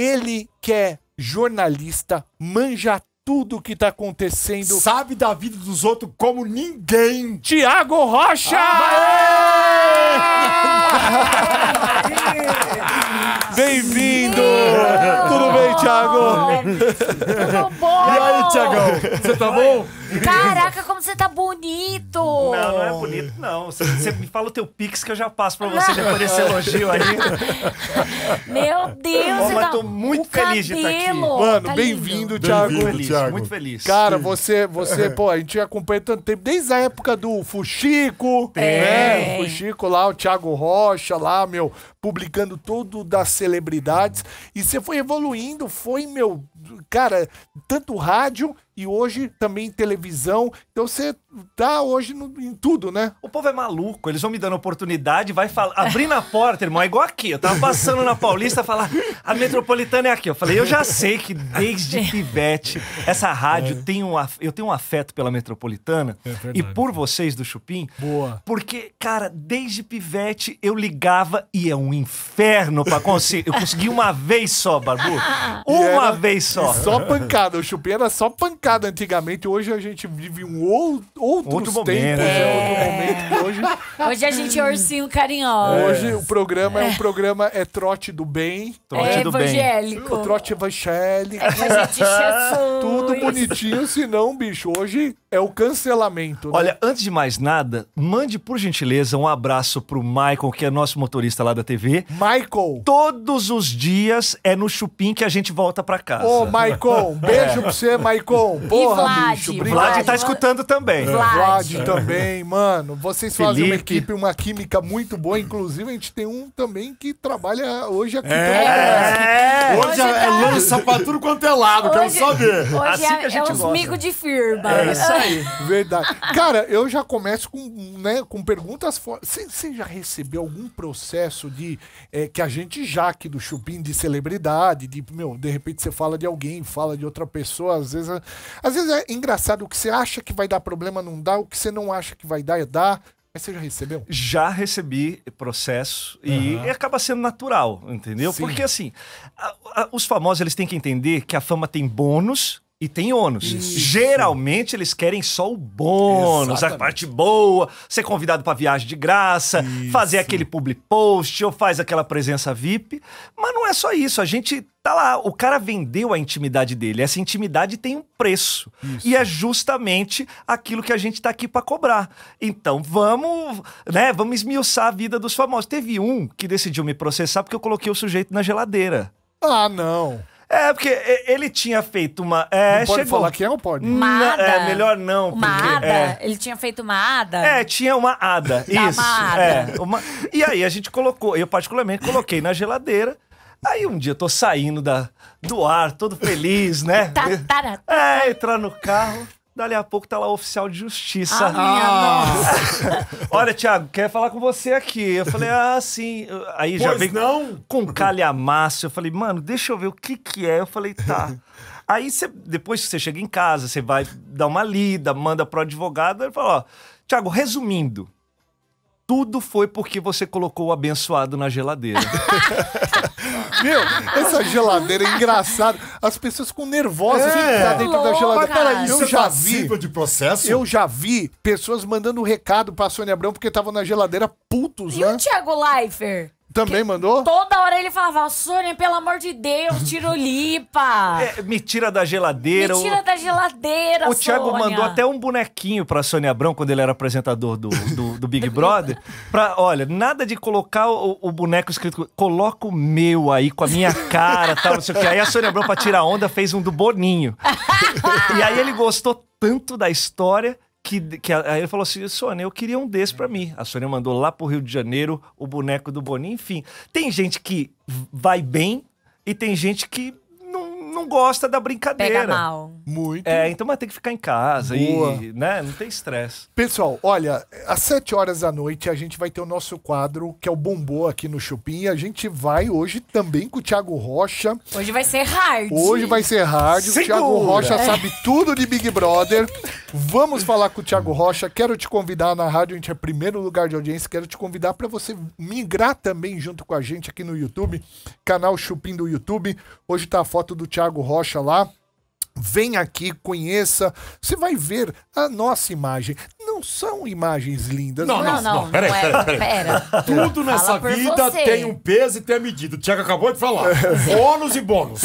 Ele que é jornalista, manja tudo que tá acontecendo. Sabe da vida dos outros como ninguém. Thiago Rocha! Bem-vindo! Tudo bem, Thiago? Tudo bom? E aí, Thiagão? Você tá bom? Caraca, como você tá bonito! Não é bonito, não. Você me fala o teu pix que eu já passo pra você depois desse elogio aí. Meu Deus, Ô, você mas tá... tô muito feliz de estar aqui. cabelo, Mano, tá bem-vindo, lindo. Thiago. Bem-vindo. Feliz, Thiago. muito feliz. Cara, você, pô, a gente acompanha tanto tempo, desde a época do Fuxico, né? O Fuxico lá, o Thiago Rocha lá, meu, publicando tudo das celebridades. E você foi evoluindo, meu, cara, tanto rádio e hoje também televisão. Então você tá hoje em tudo, né? O povo é maluco, eles vão me dando oportunidade, vai abrindo a porta, irmão, é igual aqui. Eu tava passando na Paulista, falar, a Metropolitana é aqui. Eu falei, eu já sei que desde pivete, essa rádio eu tenho um afeto pela Metropolitana e por vocês do Chupim. Boa. Porque, cara, desde pivete eu ligava e é um inferno pra conseguir. Eu consegui uma vez só, Barbu. Uma vez só. Só pancada. O Chupim era só pancada antigamente. Hoje a gente vive outros momento, tempos, né? outro momento. Que Hoje a gente é ursinho carinhoso. hoje o programa é trote do bem. Trote É do bem. evangélico. O trote evangélico. A gente Jesus. Tudo bonitinho, senão, bicho, hoje é o cancelamento. Né? Olha, antes de mais nada, mande por gentileza um abraço pro Michael, que é nosso motorista lá da TV. Michael. Todos os dias é no Chupim que a gente volta pra casa. Ô, Maicon, beijo pra você, Maicon. Porra, Vlad, bicho. O Obrigado. Vlad tá escutando também. Vlad. Vlad também, mano. Vocês fazem uma Felipe. equipe, uma química muito boa. Inclusive, a gente tem um também que trabalha hoje aqui. Hoje é tá- lança pra tudo quanto é lado, quero só ver. Hoje Assim que a gente é uns gosta. micos de firma. É isso aí. Verdade. Cara, eu já começo com perguntas fortes. Você já recebeu algum processo que a gente já aqui do Chupim, de celebridade, de repente você fala de alguém, fala de outra pessoa, às vezes é engraçado, o que você acha que vai dar problema não dá, o que você não acha que vai dar, dá. Mas você já recebeu? Já recebi processo e acaba sendo natural, entendeu? Sim. Porque assim, os famosos eles têm que entender que a fama tem bônus e tem ônus. Geralmente eles querem só o bônus, Exatamente. a parte boa, ser convidado pra viagem de graça, fazer aquele public post ou faz aquela presença VIP. Mas não é só isso, a gente tá lá, o cara vendeu a intimidade dele. Essa intimidade tem um preço. E é justamente aquilo que a gente tá aqui pra cobrar. Então vamos esmiuçar a vida dos famosos. Teve um que decidiu me processar porque eu coloquei o sujeito na geladeira. Ah, não. É, porque ele tinha feito uma... Não pode chegou. falar quem é ou pode? Uma ada. É, melhor não. Uma porque, ada? Ele tinha feito uma ada? tinha uma ada. Isso. uma ada. E aí a gente colocou, eu particularmente coloquei na geladeira. Aí um dia eu tô saindo do ar, todo feliz, né? Entrar no carro. Dali a pouco tá lá o oficial de justiça. Olha, Thiago, quer falar com você aqui. Eu falei, sim. Aí já Pois veio não? com calhamaço. Eu falei, mano, deixa eu ver o que é. Eu falei, tá. Aí depois que você chega em casa, você vai dar uma lida, manda pro advogado. Ele fala, ó, Thiago, resumindo, tudo foi porque você colocou o abençoado na geladeira. Meu, essa geladeira é engraçada. As pessoas ficam nervosas de ficar dentro da louca. geladeira. Mas Peraí, eu você já tá vi. passível de processo? Eu já vi pessoas mandando recado pra Sônia Abrão porque estavam na geladeira putos, E né? o Thiago Leifert? Também mandou? Toda hora ele falava, Sônia, pelo amor de Deus, tirolipa. Me tira da geladeira. Me tira da geladeira, O Thiago Sônia. mandou até um bonequinho pra Sônia Abrão, quando ele era apresentador do Big Brother. Olha, nada de colocar o boneco escrito, coloca o meu aí com a minha cara, tal, não sei o que. Aí a Sônia Abrão, pra tirar onda, fez um do Boninho. E aí ele gostou tanto da história aí ele falou assim, Sônia, eu queria um desse pra mim. A Sônia mandou lá pro Rio de Janeiro o boneco do Boninho. Enfim, tem gente que vai bem e tem gente que não não gosta da brincadeira. Pega mal. Muito. Então vai ter que ficar em casa e, né, não tem estresse. Pessoal, olha, às 7 horas da noite a gente vai ter o nosso quadro, que é o Bombô aqui no Chupim. A gente vai hoje também com o Thiago Rocha. Hoje vai ser hard. Hoje vai ser hard. O Thiago Rocha sabe tudo de Big Brother. Vamos falar com o Thiago Rocha. Quero te convidar na rádio, a gente é primeiro lugar de audiência. Quero te convidar para você migrar também junto com a gente aqui no YouTube, canal Chupim do YouTube. Hoje tá a foto do Thiago Rocha lá. Vem aqui, conheça. Você vai ver a nossa imagem. Não são imagens lindas. Não, pera. Tudo nessa Fala por vida você. tem um peso e tem a medida. O Thiago acabou de falar. Ônus e bônus.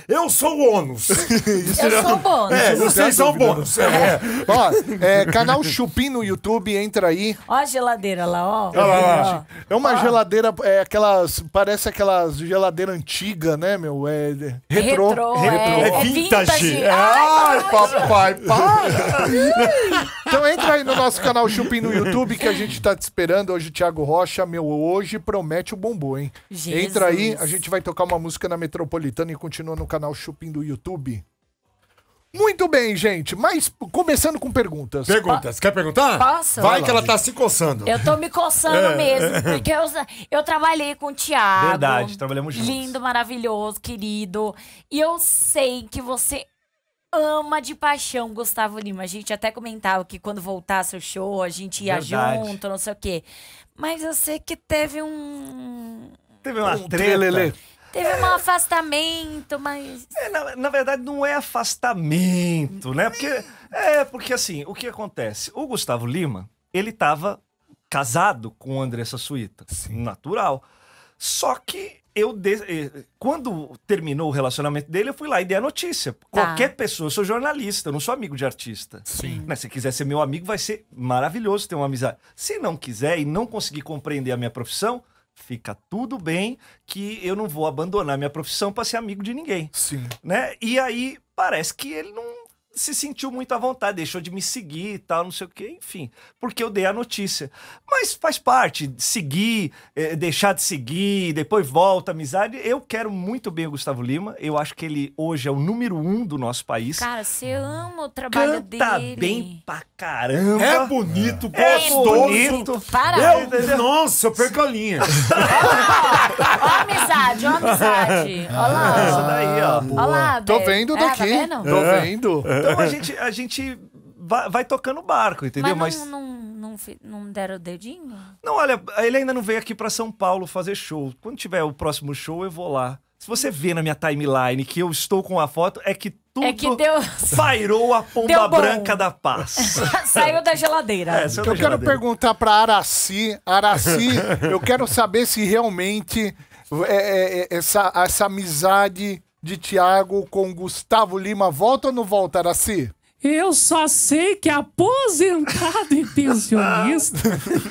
Eu sou o ônus. Eu sou bônus. Vocês são bônus. Ó, canal Chupim no YouTube, entra aí. Ó a geladeira lá, ó. É uma geladeira, parece aquelas geladeira antiga, né, meu? É retrô. É vintage. Ai, papai, para! Então entra aí no nosso canal Chupim no YouTube, que a gente tá te esperando. Hoje o Thiago Rocha, hoje promete o bombom, hein? Jesus. Entra aí, a gente vai tocar uma música na Metropolitana e continua no canal Chupim do YouTube. Muito bem, gente, mas começando com perguntas. Perguntas. Quer perguntar? Posso? Vai que ela tá se coçando. Eu tô me coçando mesmo, porque eu trabalhei com o Thiago. Verdade, trabalhamos juntos. Lindo, maravilhoso, querido. E eu sei que você ama de paixão Gustavo Lima. A gente até comentava que quando voltasse o show, a gente ia junto, não sei o quê. Mas eu sei que teve Teve uma treta. Trelelê. Teve um afastamento, mas... Na verdade, não é afastamento, né? Porque assim, o que acontece? O Gustavo Lima, ele tava casado com a Andressa Suíta. Natural. Só que quando terminou o relacionamento dele, eu fui lá e dei a notícia. Qualquer pessoa, eu sou jornalista, eu não sou amigo de artista. Sim. Mas se quiser ser meu amigo, vai ser maravilhoso ter uma amizade. Se não quiser e não conseguir compreender a minha profissão, fica tudo bem, que eu não vou abandonar minha profissão para ser amigo de ninguém. Sim. Né? E aí parece que ele não se sentiu muito à vontade, deixou de me seguir e tal, não sei o quê, enfim, porque eu dei a notícia. Mas faz parte, seguir, deixar de seguir, depois volta, amizade. Eu quero muito bem o Gustavo Lima, eu acho que ele hoje é o número 1 do nosso país. Cara, você ama o trabalho Canta dele. bem pra caramba. É bonito, É gostoso. bonito. Para. Nossa, eu perco a linha. Ó a amizade, ó a amizade. Ó lá. Essa daí, ó. Ó lá, Tô Bê. vendo Tá daqui. vendo? Tô vendo. Então a gente vai tocando o barco, entendeu? Mas não deram o dedinho? Não, olha, ele ainda não veio aqui pra São Paulo fazer show. Quando tiver o próximo show, eu vou lá. Se você vê na minha timeline que eu estou com a foto, é que tudo pairou a pomba branca da paz. Saiu da geladeira. Eu quero perguntar pra Araci. Araci, eu quero saber se realmente essa amizade de Thiago com Gustavo Lima volta ou não volta, Araci? Eu só sei que aposentado e pensionista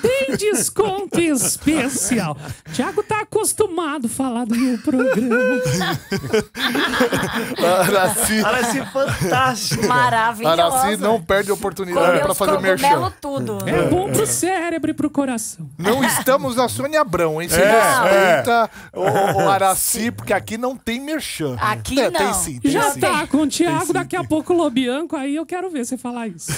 tem desconto especial. Thiago tá acostumado a falar do meu programa. Araci fantástico. Maravilhosa. Araci não perde a oportunidade para fazer merchan. Tudo. É bom pro cérebro e pro coração. Não estamos na Sônia Abrão, hein? Você respeita o Araci, porque aqui não tem merchan. Aqui não. Tem sim, tem Já sim. tá com o Thiago, daqui a pouco o Lobianco, aí eu quero ver você falar isso.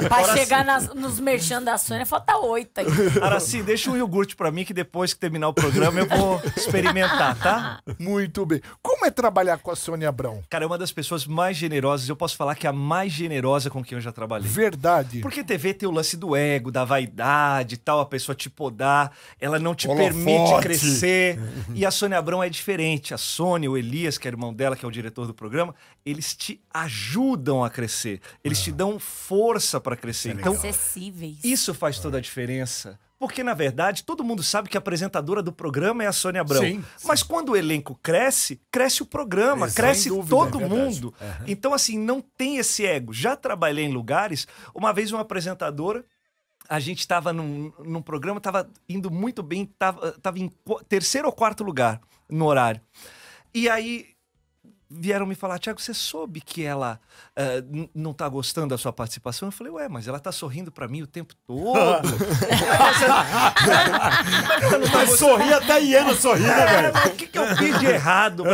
Pra chegar nos merchan da Sônia, falta 8 aí. Araci, deixa um iogurte pra mim que depois que terminar o programa eu vou experimentar, tá? Muito bem. Como é trabalhar com a Sônia Abrão? Cara, é uma das pessoas mais generosas, eu posso falar que é a mais generosa com quem eu já trabalhei. Verdade. Porque TV tem o lance do ego, da vaidade e tal, a pessoa te podar, ela não te permite crescer. E a Sônia Abrão é diferente. A Sônia, o Elias, que é irmão dela, que é o diretor do programa, eles te ajudam a crescer. Eles te dão força pra crescer. Então, acessíveis. Isso faz toda a diferença. Porque, na verdade, todo mundo sabe que a apresentadora do programa é a Sônia Abrão. Sim. Mas quando o elenco cresce, cresce o programa, cresce todo mundo. Então, assim, não tem esse ego. Já trabalhei em lugares, uma vez uma apresentadora, a gente estava num programa, estava indo muito bem, estava em terceiro ou quarto lugar no horário. E aí vieram me falar, Thiago, você soube que ela não tá gostando da sua participação? Eu falei, ué, mas ela tá sorrindo pra mim o tempo todo. Sorri até hiena sorrir, né, velho? O que eu fiz de errado?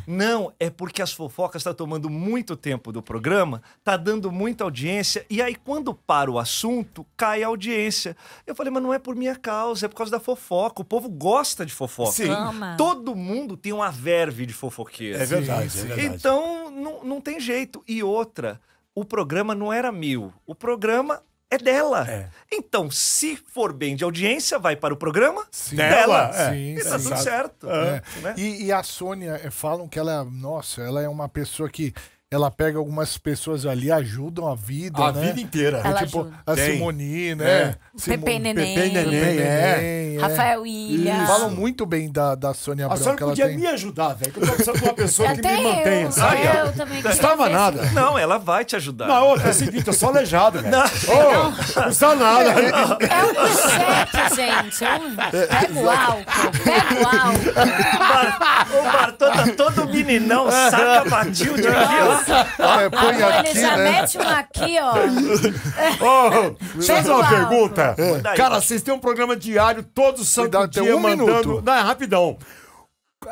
Não, é porque as fofocas estão tomando muito tempo do programa, tá dando muita audiência, e aí quando para o assunto, cai a audiência. Eu falei, mas não é por minha causa, é por causa da fofoca. O povo gosta de fofoca. Sim. Ama. Todo mundo tem uma verve de fofoqueira. É verdade, é verdade. Então, não tem jeito. E outra, o programa não era meu. O programa é dela. É. Então, se for bem de audiência, vai para o programa Sim. dela. Dela, Sim, E tá sim. tudo certo. É. Né? E a Sônia, falam que ela, nossa, ela é uma pessoa que ela pega algumas pessoas ali, ajudam a vida, A né? vida inteira. Ela Tipo, ajuda. a Tem. Simone, né? É. Pepe Neném. Pepe Neném, Neném, Rafael William. Falam muito bem da Sônia A Abrão, senhora que ela podia tem. me ajudar, velho. Que eu tô precisando de uma pessoa que Até me mantenha, sabe? eu também. Não estava nada. Não, ela vai te ajudar. Na outra, é o seguinte, eu sou aleijado, velho. Ô, não está nada. É um cheque, gente. Pega o álcool. Pega o álcool. O Bartô tá todo meninão, saca Matilde aqui, ó. Põe Ele aqui, já né? mete um aqui, ó. Ô, deixa eu fazer uma Pega o pergunta. Daí. Cara, vocês têm um programa diário todo santo dá até dia um mandando... minuto. Não, é rapidão.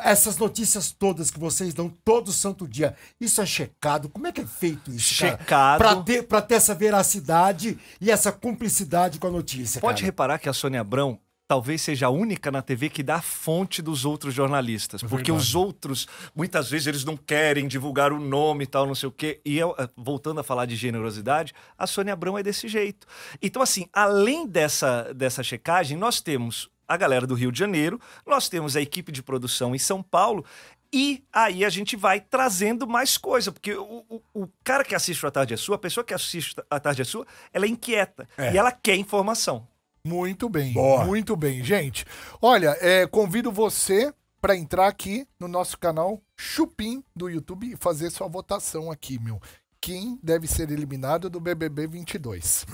Essas notícias todas que vocês dão todo santo dia, isso é checado? Como é que é feito isso, cara? Checado. Pra ter essa veracidade e essa cumplicidade com a notícia, Pode cara. reparar que a Sônia Abrão talvez seja a única na TV que dá a fonte dos outros jornalistas. Porque os outros, muitas vezes, eles não querem divulgar o nome e tal, não sei o quê. E eu, voltando a falar de generosidade, a Sônia Abrão é desse jeito. Então, assim, além dessa checagem, nós temos a galera do Rio de Janeiro, nós temos a equipe de produção em São Paulo, e aí a gente vai trazendo mais coisa, porque o cara que assiste o A Tarde é Sua, a pessoa que assiste A Tarde é Sua, ela é inquieta, e ela quer informação. Muito bem, Boa. muito bem. Gente, olha, convido você para entrar aqui no nosso canal Chupim do YouTube e fazer sua votação aqui, meu. Quem deve ser eliminado do BBB 22?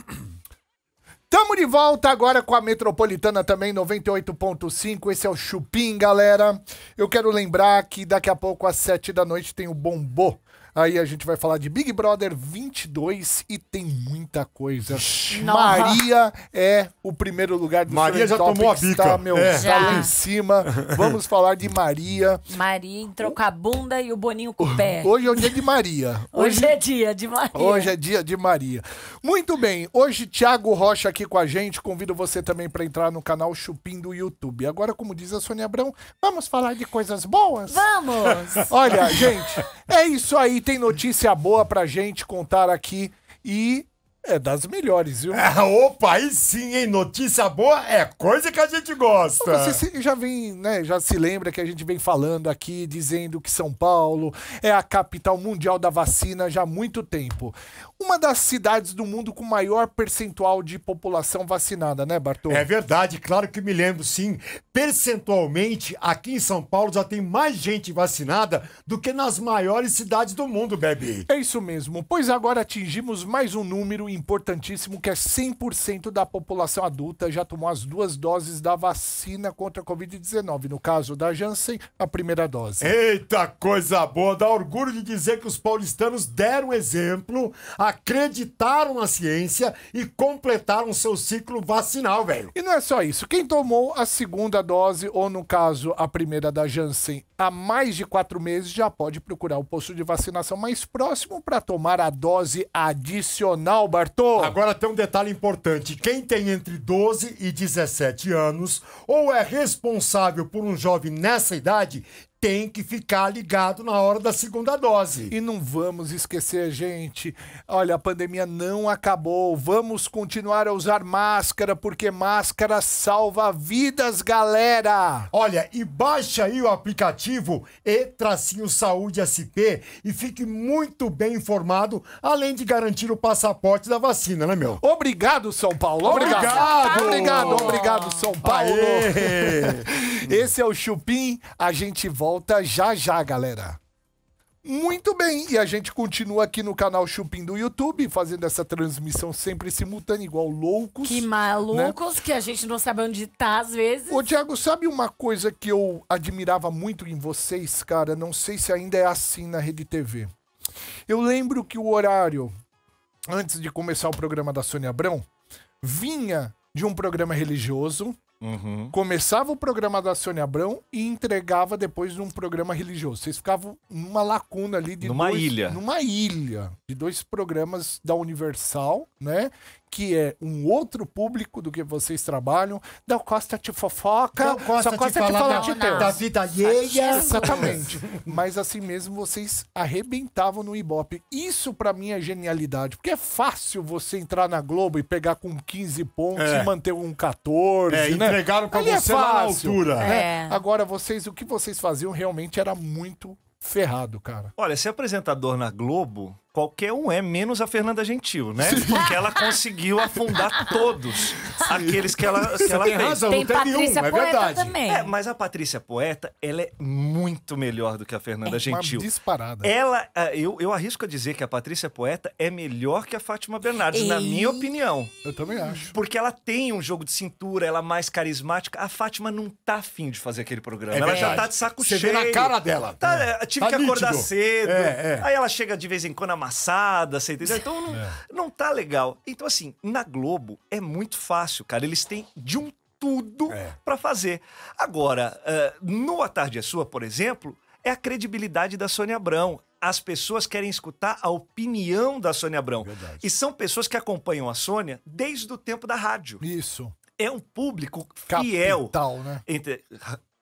Tamo de volta agora com a Metropolitana também, 98.5. Esse é o Chupim, galera. Eu quero lembrar que daqui a pouco, às 7 da noite, tem o Bombô. Aí a gente vai falar de Big Brother 22 e tem muita coisa. Maria é o primeiro lugar do Maria já Trending tomou a Topics, bica. tá, meu, É. tá Já. lá em cima. Vamos falar de Maria. Maria entrou com a bunda e o Boninho com o pé. Hoje é o dia de Maria. Hoje é dia de Maria. Hoje é dia de Maria. Muito bem, hoje Thiago Rocha aqui com a gente. Convido você também para entrar no canal Chupim do YouTube. Agora, como diz a Sônia Abrão, vamos falar de coisas boas? Vamos! Olha, gente, é isso aí. Tem notícia boa pra gente contar aqui e é das melhores, viu? Opa, aí sim, hein? Notícia boa é coisa que a gente gosta. Você já vem, né? Já se lembra que a gente vem falando aqui, dizendo que São Paulo é a capital mundial da vacina já há muito tempo. Uma das cidades do mundo com maior percentual de população vacinada, né, Bartô? É verdade, claro que me lembro, sim. Percentualmente, aqui em São Paulo já tem mais gente vacinada do que nas maiores cidades do mundo, bebê. É isso mesmo, pois agora atingimos mais um número importantíssimo, que é 100% da população adulta já tomou as 2 doses da vacina contra a Covid-19. No caso da Janssen, a primeira dose. Eita, coisa boa. Dá orgulho de dizer que os paulistanos deram exemplo, acreditaram na ciência e completaram seu ciclo vacinal, velho. E não é só isso. Quem tomou a segunda dose, ou no caso, a primeira da Janssen, há mais de 4 meses, já pode procurar o posto de vacinação mais próximo para tomar a dose adicional, Bartô. Agora tem um detalhe importante. Quem tem entre 12 e 17 anos ou é responsável por um jovem nessa idade tem que ficar ligado na hora da segunda dose. E não vamos esquecer, gente, olha, a pandemia não acabou. Vamos continuar a usar máscara, porque máscara salva vidas, galera. Olha, e baixa aí o aplicativo E-Saúde SP e fique muito bem informado, além de garantir o passaporte da vacina, né, meu? Obrigado, São Paulo. Obrigado! Obrigado, São Paulo. Aê! Esse é o Chupim. A gente volta já, galera. Muito bem, e a gente continua aqui no canal Chupim do YouTube, fazendo essa transmissão sempre simultânea, igual loucos. Que malucos, que a gente não sabe onde tá às vezes. Ô, Thiago, sabe uma coisa que eu admirava muito em vocês, cara? Não sei se ainda é assim na Rede TV. Eu lembro que o horário, antes de começar o programa da Sônia Abrão, vinha de um programa religioso, começava o programa da Sônia Abrão e entregava depois num programa religioso. Vocês ficavam numa lacuna ali de Numa ilha. Numa ilha de 2 programas da Universal, né? Que é um outro público do que vocês trabalham. Da Costa te fofoca, Só gosta de falar da vida alheia. Exatamente. Mas assim mesmo vocês arrebentavam no Ibope. Isso pra mim é genialidade. Porque é fácil você entrar na Globo e pegar com 15 pontos e manter um 14, né? Entregaram pra Ali você lá na altura. Né? Agora, o que vocês faziam realmente era muito ferrado, cara. Olha, ser apresentador na Globo, qualquer um é, menos a Fernanda Gentil, né? Porque ela conseguiu afundar todos aqueles que ela Tem fez. razão, Tem não teve Patrícia um, é Poeta verdade. também. Mas a Patrícia Poeta, ela é muito melhor do que a Fernanda Gentil. Uma disparada. Eu arrisco a dizer que a Patrícia Poeta é melhor que a Fátima Bernardes, na minha opinião. Eu também acho. Porque ela tem um jogo de cintura, ela é mais carismática. A Fátima não tá afim de fazer aquele programa. Ela já tá de saco Você cheio. vê na cara dela. Tive Tá que acordar nítido. cedo. É. Aí ela chega de vez em quando amassada, você entendeu? Então não tá legal. Então, assim, na Globo é muito fácil, cara. Eles têm de um tudo pra fazer. Agora, no A Tarde é Sua, por exemplo, é a credibilidade da Sônia Abrão. As pessoas querem escutar a opinião da Sônia Abrão. Verdade. E são pessoas que acompanham a Sônia desde o tempo da rádio. Isso. É um público fiel. Capital, né? Entre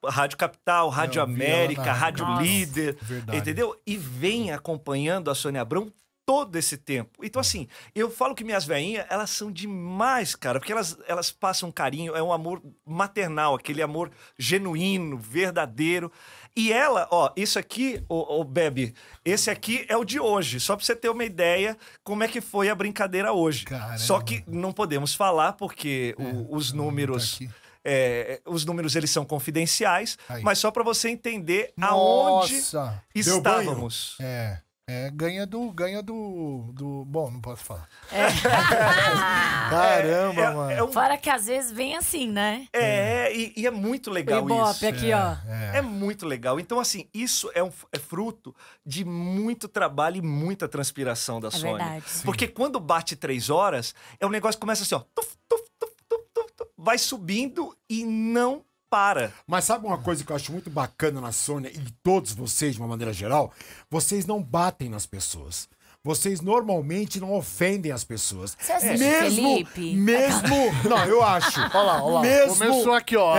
Rádio Capital, Rádio Eu vi ela América, na- Rádio Nossa, Líder, verdade. entendeu? E vem acompanhando a Sônia Abrão todo esse tempo. Então, assim, eu falo que minhas veinhas, elas são demais, cara, porque elas passam carinho, é um amor maternal, aquele amor genuíno, verdadeiro. E ela, ó, isso aqui, ô Bebe, esse aqui é o de hoje, só pra você ter uma ideia como é que foi a brincadeira hoje. Caramba. Só que não podemos falar, porque os números... aqui. Os números eles são confidenciais, Aí. mas só para você entender aonde Nossa. estávamos. Ganha do... Bom, não posso falar. Caramba, mano. É, Fora que às vezes vem assim, né? e é muito O legal Ibope isso. aqui, ó. É muito legal. Então, assim, isso é fruto de muito trabalho e muita transpiração da Sônia. verdade. Sim. Porque quando bate 3 horas, é um negócio que começa assim, ó. Tuf, tuf, tuf, tuf, tuf, tuf, vai subindo e não para. Mas sabe uma coisa que eu acho muito bacana na Sônia e todos vocês, de uma maneira geral? Vocês não batem nas pessoas. Vocês normalmente não ofendem as pessoas. Você assiste Felipe? Não, eu acho. Olha lá. Começou aqui, ó.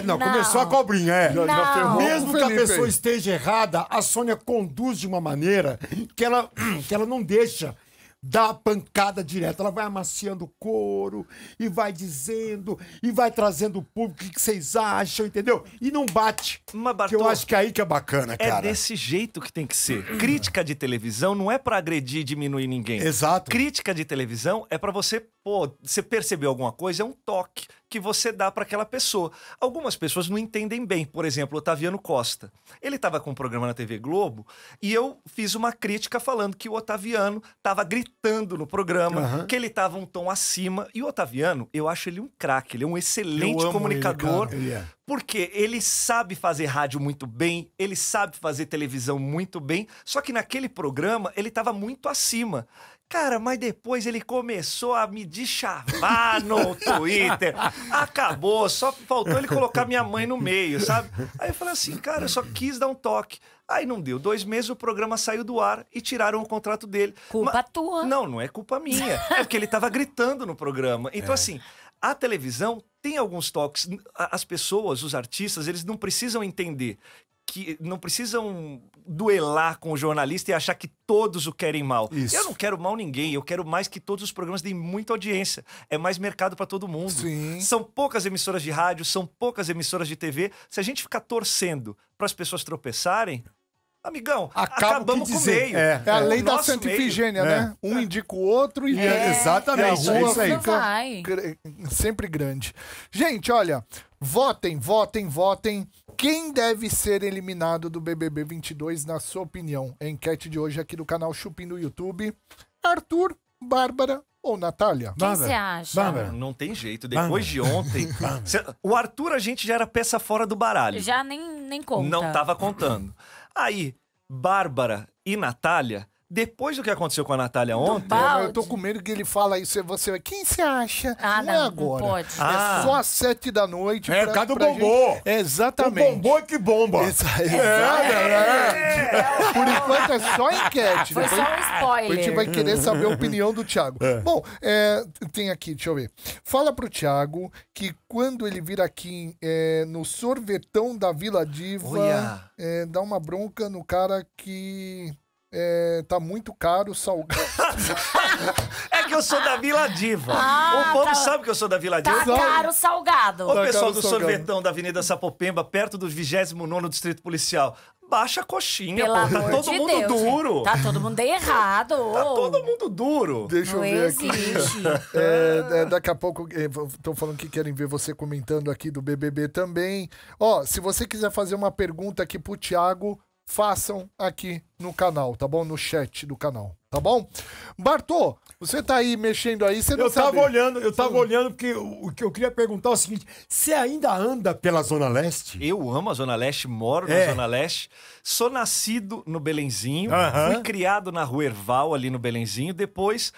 Não, Não. começou a cobrinha, Já Não. ferrou Mesmo com o que a Felipe pessoa aí. esteja errada, a Sônia conduz de uma maneira que ela não deixa dar a pancada direto. Ela vai amaciando o couro e vai dizendo e vai trazendo o público o que vocês acham, entendeu? E não bate. Mas, Que eu Bartô, acho que é aí que é bacana, é cara. desse jeito que tem que ser. Crítica de televisão não é pra agredir e diminuir ninguém. Exato. Crítica de televisão é pra você, você percebeu alguma coisa, é um toque que você dá pra aquela pessoa. Algumas pessoas não entendem bem. Por exemplo, o Otaviano Costa. Ele tava com um programa na TV Globo e eu fiz uma crítica falando que o Otaviano tava gritando no programa, que ele tava um tom acima. E o Otaviano, eu acho ele um craque, ele é um excelente amo comunicador. ele, cara. Ele é. Porque ele sabe fazer rádio muito bem, ele sabe fazer televisão muito bem, só que naquele programa ele estava muito acima. Cara, mas depois ele começou a me deschavar no Twitter. Acabou, só faltou ele colocar minha mãe no meio, sabe? Aí eu falei assim, cara, eu só quis dar um toque. Aí não deu 2 meses, o programa saiu do ar e tiraram o contrato dele. Culpa tua. Não é culpa minha. É porque ele tava gritando no programa. Então, assim, a televisão tem alguns toques. As pessoas, os artistas, eles não precisam entender que não precisam duelar com o jornalista e achar que todos o querem mal. Isso. Eu não quero mal ninguém, eu quero mais que todos os programas deem muita audiência. É mais mercado para todo mundo. Sim. São poucas emissoras de rádio, são poucas emissoras de TV. Se a gente ficar torcendo para as pessoas tropeçarem, amigão, acabamos com o meio. É a lei da Nosso Santa meio. Ifigênia, né? Um indica o outro e Exatamente, e a é rua isso aí. fica Vai. sempre grande. Gente, olha, votem. Quem deve ser eliminado do BBB 22, na sua opinião? A enquete de hoje aqui do canal Chupim do YouTube. Arthur, Bárbara ou Natália? Quem você acha? Bárbara. Não tem jeito. Depois de ontem... o Arthur, a gente já era peça fora do baralho. Já nem conta. Não tava contando. Aí, Bárbara e Natália Depois do que aconteceu com a Natália ontem... Eu tô com medo que ele fala isso. Você, quem você acha? Não é agora. Não pode. É só às 7 da noite. É, cada bombô. Gente... Exatamente. O bombô é que bomba. Por enquanto é só enquete. Foi só um spoiler. A gente vai querer saber a opinião do Thiago. Bom, tem aqui, deixa eu ver. Fala pro Thiago que quando ele vir aqui no sorvetão da Vila Diva, dá uma bronca no cara que... tá muito caro, salgado. É que eu sou da Vila Diva. O povo sabe que eu sou da Vila Diva. Tá caro salgado. O pessoal caro do salgado. sorvetão da Avenida Sapopemba, perto do 29º Distrito Policial. Baixa a coxinha, Pelo pô. amor Tá todo de mundo Deus, duro. gente. Tá todo mundo errado. Tá todo mundo duro. Deixa eu Não ver aqui. existe. Daqui a pouco estão falando que querem ver você comentando aqui do BBB também. Ó, se você quiser fazer uma pergunta aqui pro Thiago, façam aqui no canal, tá bom? No chat do canal, tá bom? Bartô, você tá aí mexendo aí, você não Eu sabe. eu tava olhando porque o que eu queria perguntar é o seguinte: você ainda anda pela Zona Leste? Eu amo a Zona Leste, moro na Zona Leste. Sou nascido no Belenzinho, fui criado na Rua Erval, ali no Belenzinho. Depois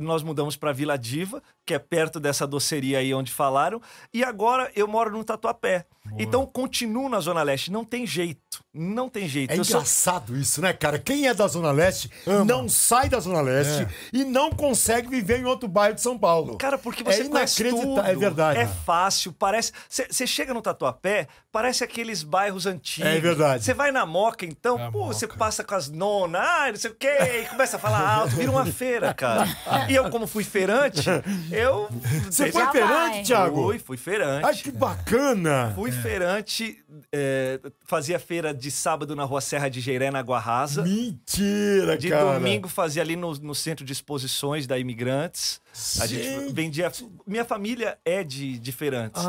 nós mudamos pra Vila Diva, que é perto dessa doceria aí onde falaram. E agora eu moro no Tatuapé. Então continuo na Zona Leste, não tem jeito. Não tem jeito. É engraçado isso, né, cara? Quem é da Zona Leste não sai da Zona Leste e não consegue viver em outro bairro de São Paulo. Cara, porque você conhece tudo. É verdade. É fácil, parece... Você chega no Tatuapé, parece aqueles bairros antigos. É verdade. Você vai na Moca, então, você passa com as nonas, não sei o quê, e começa a falar alto, vira uma feira, cara. E eu, como fui feirante, Você foi Já feirante, vai. Thiago? Fui feirante. Ai, que bacana! Fui feirante, fazia feira de sábado na Rua Serra de Jeiré, na Água Rasa. Mentira, De cara. domingo fazia ali no centro de exposições da Imigrantes. A gente vendia... Minha família é de feirantes.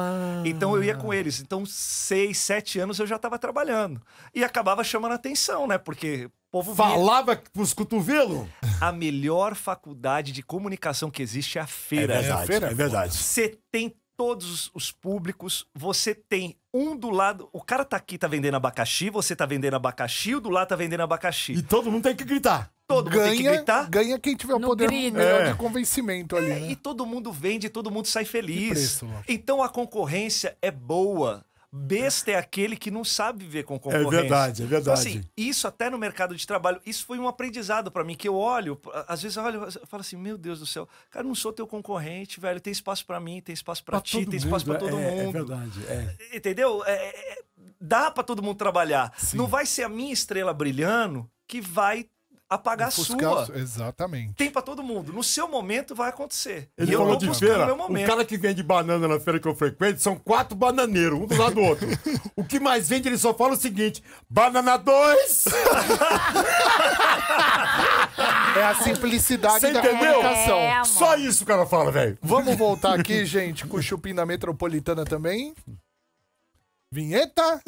Então eu ia com eles. Então 6, 7 anos eu já estava trabalhando. E acabava chamando a atenção, né? Porque o povo via. Falava pros cotovelos? A melhor faculdade de comunicação que existe é a feira. É verdade. Você tem todos os públicos, você tem um do lado... O cara tá aqui, tá vendendo abacaxi, você tá vendendo abacaxi, o do lado tá vendendo abacaxi. E todo mundo tem que gritar. Todo mundo tem que gritar. Ganha quem tiver o No poder grito. melhor de convencimento ali, né? E todo mundo vende, todo mundo sai feliz. preço, lógico. Então a concorrência é boa. Besta é aquele que não sabe viver com concorrência. É verdade. Então, assim, isso até no mercado de trabalho, isso foi um aprendizado pra mim, que eu olho, às vezes eu olho e falo assim, meu Deus do céu, cara, eu não sou teu concorrente, velho, tem espaço pra mim, tem espaço pra ti, tem espaço pra todo mundo. É verdade, Entendeu? Dá pra todo mundo trabalhar. Não vai ser a minha estrela brilhando que vai apagar a sua. Exatamente. Tem pra todo mundo. No seu momento vai acontecer. Ele e eu falou tô de buscando feira, o meu o momento. cara que vende banana na feira que eu frequento são 4 bananeiros, um do lado do outro. O que mais vende, ele só fala o seguinte: banana 2! É a simplicidade Você da entendeu? comunicação. amor. Só isso o cara fala, velho. Vamos voltar aqui, gente, com o Chupim da Metropolitana também. Vinheta.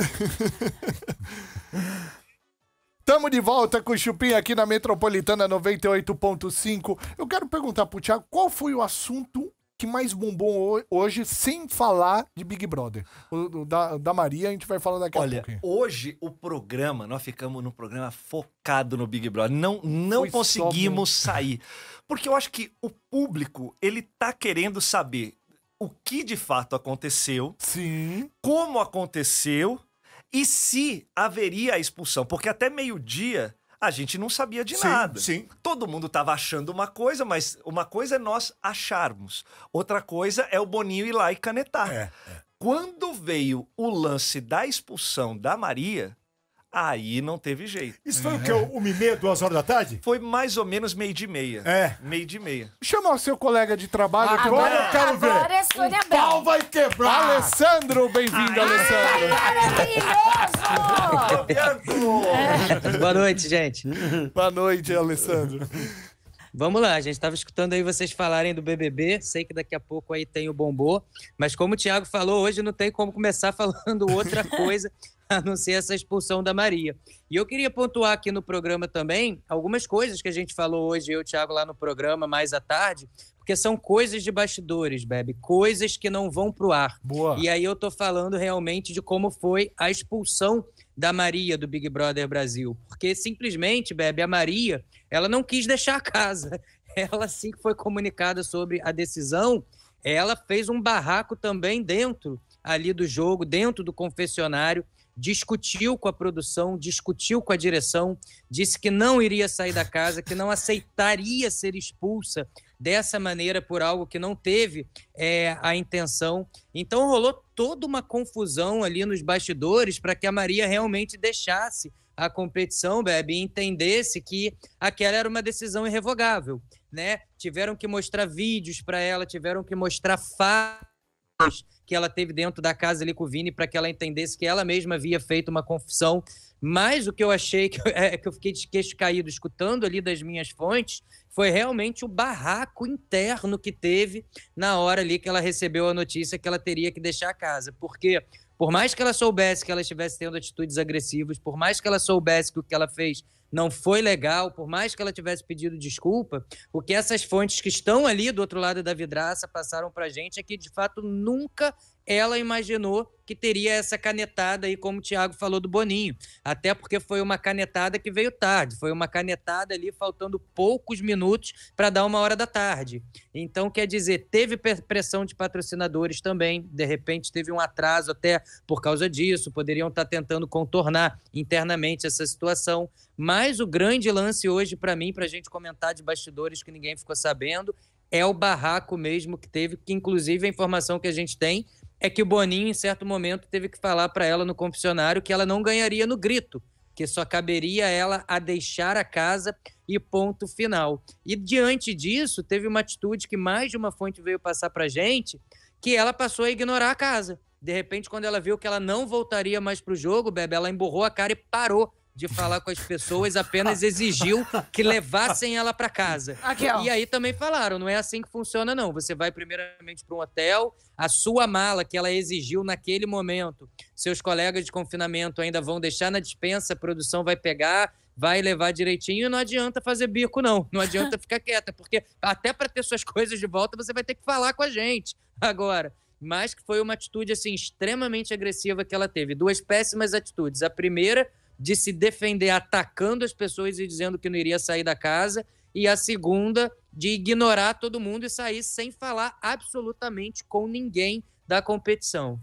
Tamo de volta com o Chupim aqui na Metropolitana 98.5. Eu quero perguntar pro Thiago qual foi o assunto que mais bombou hoje, sem falar de Big Brother. O da Maria a gente vai falar daqui a Olha, pouco. hoje o programa, nós ficamos num programa focado no Big Brother. Não Foi conseguimos sair. Porque eu acho que o público, ele tá querendo saber o que de fato aconteceu, Sim. como aconteceu e se haveria a expulsão. Porque até meio-dia a gente não sabia de nada. Sim. Todo mundo estava achando uma coisa, mas uma coisa é nós acharmos. Outra coisa é o Boninho ir lá e canetar. Quando veio o lance da expulsão da Maria, aí não teve jeito. Isso foi o quê? 1h30, 2 horas da tarde? Foi mais ou menos 12:30. É. 12:30. Chama o seu colega de trabalho. que Agora vai- eu quero ver. Agora é Sônia O pau Abrão. vai quebrar. Alessandro, bem-vindo, Alessandro. Maravilhoso! Boa noite, gente. Boa noite, Alessandro. Vamos lá, a gente estava escutando aí vocês falarem do BBB, sei que daqui a pouco aí tem o bombô, mas como o Thiago falou, hoje não tem como começar falando outra coisa a não ser essa expulsão da Maria. E eu queria pontuar aqui no programa também algumas coisas que a gente falou hoje, eu e o Thiago lá no programa, mais à tarde, porque são coisas de bastidores, Bebe, coisas que não vão pro ar. Boa. E aí eu tô falando realmente de como foi a expulsão da Maria do Big Brother Brasil, porque simplesmente, Bebe, a Maria, ela não quis deixar a casa. Ela, assim que foi comunicada sobre a decisão, ela fez um barraco também dentro ali do jogo, dentro do confessionário, discutiu com a produção, discutiu com a direção, disse que não iria sair da casa, que não aceitaria ser expulsa dessa maneira por algo que não teve a intenção. Então rolou toda uma confusão ali nos bastidores para que a Maria realmente deixasse a competição, Bebe, e entendesse que aquela era uma decisão irrevogável, né? Tiveram que mostrar vídeos para ela, tiveram que mostrar fatos que ela teve dentro da casa ali com o Vini para que ela entendesse que ela mesma havia feito uma confissão. Mas o que eu achei, que eu fiquei de queixo caído escutando ali das minhas fontes, foi realmente o barraco interno que teve na hora ali que ela recebeu a notícia que ela teria que deixar a casa. Porque por mais que ela soubesse que ela estivesse tendo atitudes agressivas, por mais que ela soubesse que o que ela fez não foi legal, por mais que ela tivesse pedido desculpa, o que essas fontes que estão ali do outro lado da vidraça passaram pra gente é que, de fato, nunca ela imaginou que teria essa canetada aí, como o Thiago falou do Boninho. Até porque foi uma canetada que veio tarde, foi uma canetada ali faltando poucos minutos para dar 13h. Então, quer dizer, teve pressão de patrocinadores também, de repente teve um atraso até por causa disso, poderiam estar tentando contornar internamente essa situação. Mas o grande lance hoje para mim, para a gente comentar de bastidores que ninguém ficou sabendo, é o barraco mesmo que teve, que inclusive a informação que a gente tem é que o Boninho, em certo momento, teve que falar para ela no confessionário que ela não ganharia no grito, que só caberia ela a deixar a casa e ponto final. E diante disso, teve uma atitude que mais de uma fonte veio passar para a gente, que ela passou a ignorar a casa. De repente, quando ela viu que ela não voltaria mais para o jogo, Bebe, ela emburrou a cara e parou de falar com as pessoas, apenas exigiu que levassem ela para casa. E aí também falaram, não é assim que funciona não, você vai primeiramente para um hotel, a sua mala que ela exigiu naquele momento, seus colegas de confinamento ainda vão deixar na despensa, a produção vai pegar, vai levar direitinho e não adianta fazer bico não adianta ficar quieta, porque até para ter suas coisas de volta você vai ter que falar com a gente agora. Mas que foi uma atitude assim extremamente agressiva que ela teve, duas péssimas atitudes. A primeira, de se defender atacando as pessoas e dizendo que não iria sair da casa, e a segunda, de ignorar todo mundo e sair sem falar absolutamente com ninguém da competição.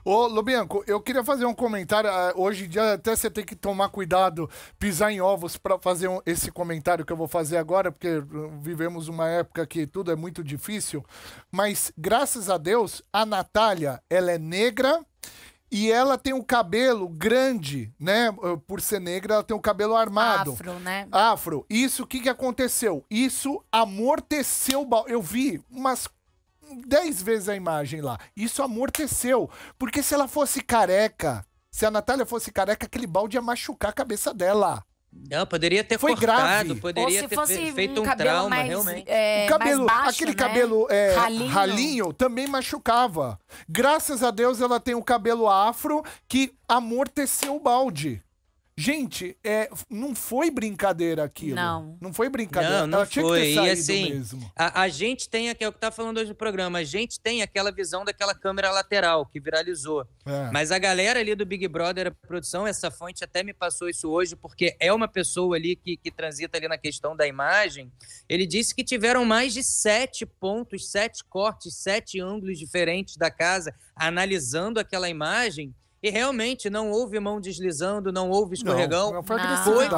Ô, Lobianco, eu queria fazer um comentário. Hoje em dia até você tem que tomar cuidado, pisar em ovos para fazer esse comentário que eu vou fazer agora, porque vivemos uma época que tudo é muito difícil. Mas, graças a Deus, a Natália, ela é negra, e ela tem um cabelo grande, né? Por ser negra, ela tem um cabelo armado. Afro, né? Afro. Isso, o que aconteceu? Isso amorteceu o balde. Eu vi umas 10 vezes a imagem lá. Isso amorteceu. Porque se ela fosse careca, se a Natália fosse careca, aquele balde ia machucar a cabeça dela. Não, poderia ter Foi cortado, grave. poderia ter feito um trauma, mais, realmente. O cabelo, mais baixo, aquele né? cabelo ralinho também machucava. Graças a Deus ela tem um cabelo afro que amorteceu o balde. Gente, não foi brincadeira aquilo. Não foi brincadeira. Não ela tinha que ter foi. E saído assim, mesmo. a gente tem, que é o que tá falando hoje no programa, a gente tem aquela visão daquela câmera lateral que viralizou. Mas a galera ali do Big Brother, a produção, essa fonte até me passou isso hoje, porque é uma pessoa ali que transita ali na questão da imagem. Ele disse que tiveram mais de 7 pontos, 7 cortes, 7 ângulos diferentes da casa, analisando aquela imagem. E realmente não houve mão deslizando, não houve escorregão. Não foi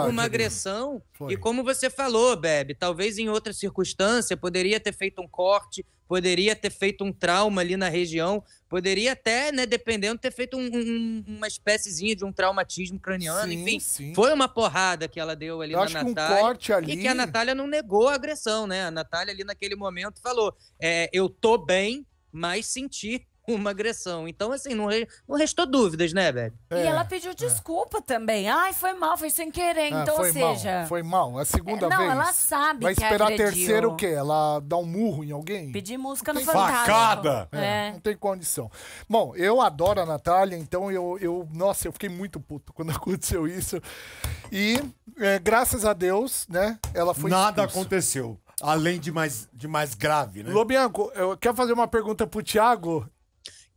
uma agressão. Foi. E como você falou, Bebe, talvez em outra circunstância poderia ter feito um corte, poderia ter feito um trauma ali na região, poderia até, né, dependendo, ter feito uma espéciezinha de um traumatismo craniano. Sim, enfim, sim. foi uma porrada que ela deu ali Eu na acho que Natália. um corte ali... E que a Natália não negou a agressão, né? A Natália ali naquele momento falou, eu tô bem, mas senti uma agressão. Então, assim, não restou dúvidas, né, velho? E ela pediu desculpa também. Ai, foi mal, foi sem querer. Então, ou seja... Foi mal. A segunda vez... Não, ela sabe vai que esperar a agrediu. terceira o quê? Ela dá um murro em alguém? Pedir música no tem Fantástico. facada. Não tem condição. Bom, eu adoro a Natália, então nossa, eu fiquei muito puto quando aconteceu isso. E, graças a Deus, né, ela foi Nada expulsa. aconteceu. Além de mais grave, né? Lobianco, eu quero fazer uma pergunta pro Thiago.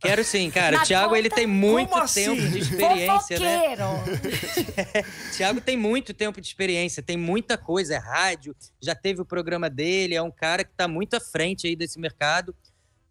Quero sim, cara. Na Thiago, ele conta? tem muito Como assim? tempo de experiência, né? Fofoqueiro. Thiago tem muito tempo de experiência, tem muita coisa, é rádio, já teve o programa dele, é um cara que tá muito à frente aí desse mercado.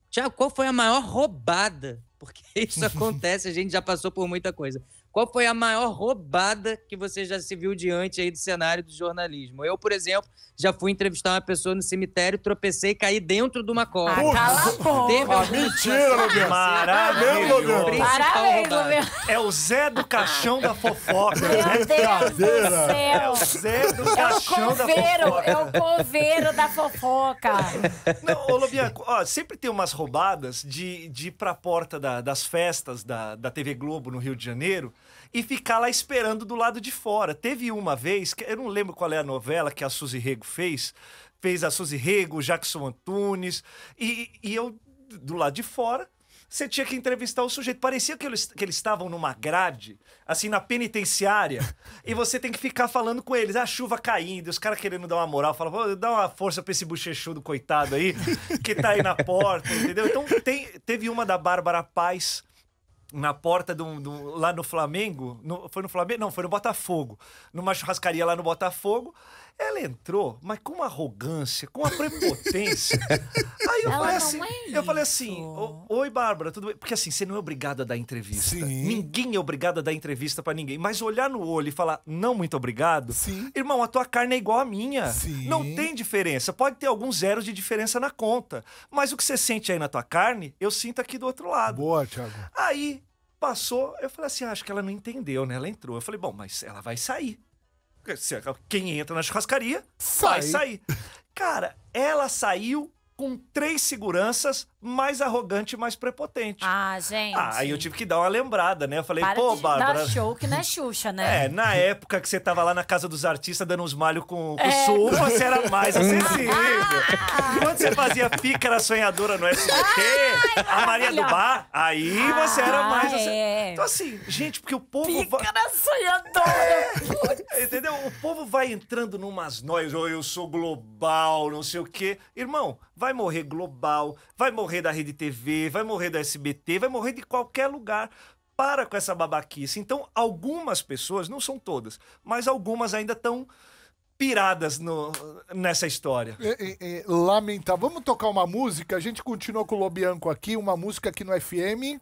Thiago, qual foi a maior roubada? Porque isso acontece, a gente já passou por muita coisa. Qual foi a maior roubada que você já se viu diante aí do cenário do jornalismo? Eu, por exemplo, já fui entrevistar uma pessoa no cemitério, tropecei e caí dentro de uma cova. Cala a boca. Mentira, Lobianco. Maravilhoso. Parabéns, roubada. Lobianco. É o Zé do caixão da fofoca. Meu Deus do É o céu. Zé do É o caixão da coveiro, fofoca. é o coveiro da fofoca. Não, ô Lobianco, ó, sempre tem umas roubadas de ir pra porta das festas da TV Globo no Rio de Janeiro e ficar lá esperando do lado de fora. Teve uma vez, que eu não lembro qual é a novela que a Suzy Rego fez a Suzy Rego, o Jackson Antunes, e eu, do lado de fora, você tinha que entrevistar o sujeito. Parecia que eles estavam numa grade, assim, na penitenciária, e você tem que ficar falando com eles. A chuva caindo, os caras querendo dar uma moral, falam, dá uma força pra esse bochechudo coitado aí, que tá aí na porta, entendeu? Então, teve uma da Bárbara Paz, na porta lá no Flamengo, foi no Flamengo? Não, foi no Botafogo, numa churrascaria lá no Botafogo. Ela entrou, mas com uma arrogância, com uma prepotência. Aí eu falei assim, oi Bárbara, tudo bem? Porque assim, você não é obrigado a dar entrevista. Sim. Ninguém é obrigado a dar entrevista pra ninguém. Mas olhar no olho e falar, não, muito obrigado. Sim. Irmão, a tua carne é igual a minha. Sim. Não tem diferença. Pode ter alguns zeros de diferença na conta. Mas o que você sente aí na tua carne, eu sinto aqui do outro lado. Boa, Thiago. Aí, passou, eu falei assim, acho que ela não entendeu, né? Ela entrou. Eu falei, bom, mas ela vai sair. Quem entra na churrascaria vai sair. Cara, ela saiu com 3 seguranças, mais arrogante e mais prepotente. Ah, gente. Aí eu tive que dar uma lembrada, né? Eu falei, Para pô, de Bárbara... dar show que não é Xuxa, né? Na época que você tava lá na casa dos artistas dando uns malhos com suco, você era mais acessível. Quando você fazia Pícara Sonhadora no SBT, a Maria do Bar, aí você era mais acessível. Então assim, gente, porque o povo... Pícara sonhadora. Entendeu? O povo vai entrando numas noias, eu sou global, não sei o quê. Irmão, vai morrer global, vai morrer da Rede TV, vai morrer da SBT, vai morrer de qualquer lugar. Para com essa babaquice. Então, algumas pessoas, não são todas, mas algumas ainda estão piradas nessa história. Lamentável. Vamos tocar uma música? A gente continua com o Lobianco aqui, uma música aqui no FM.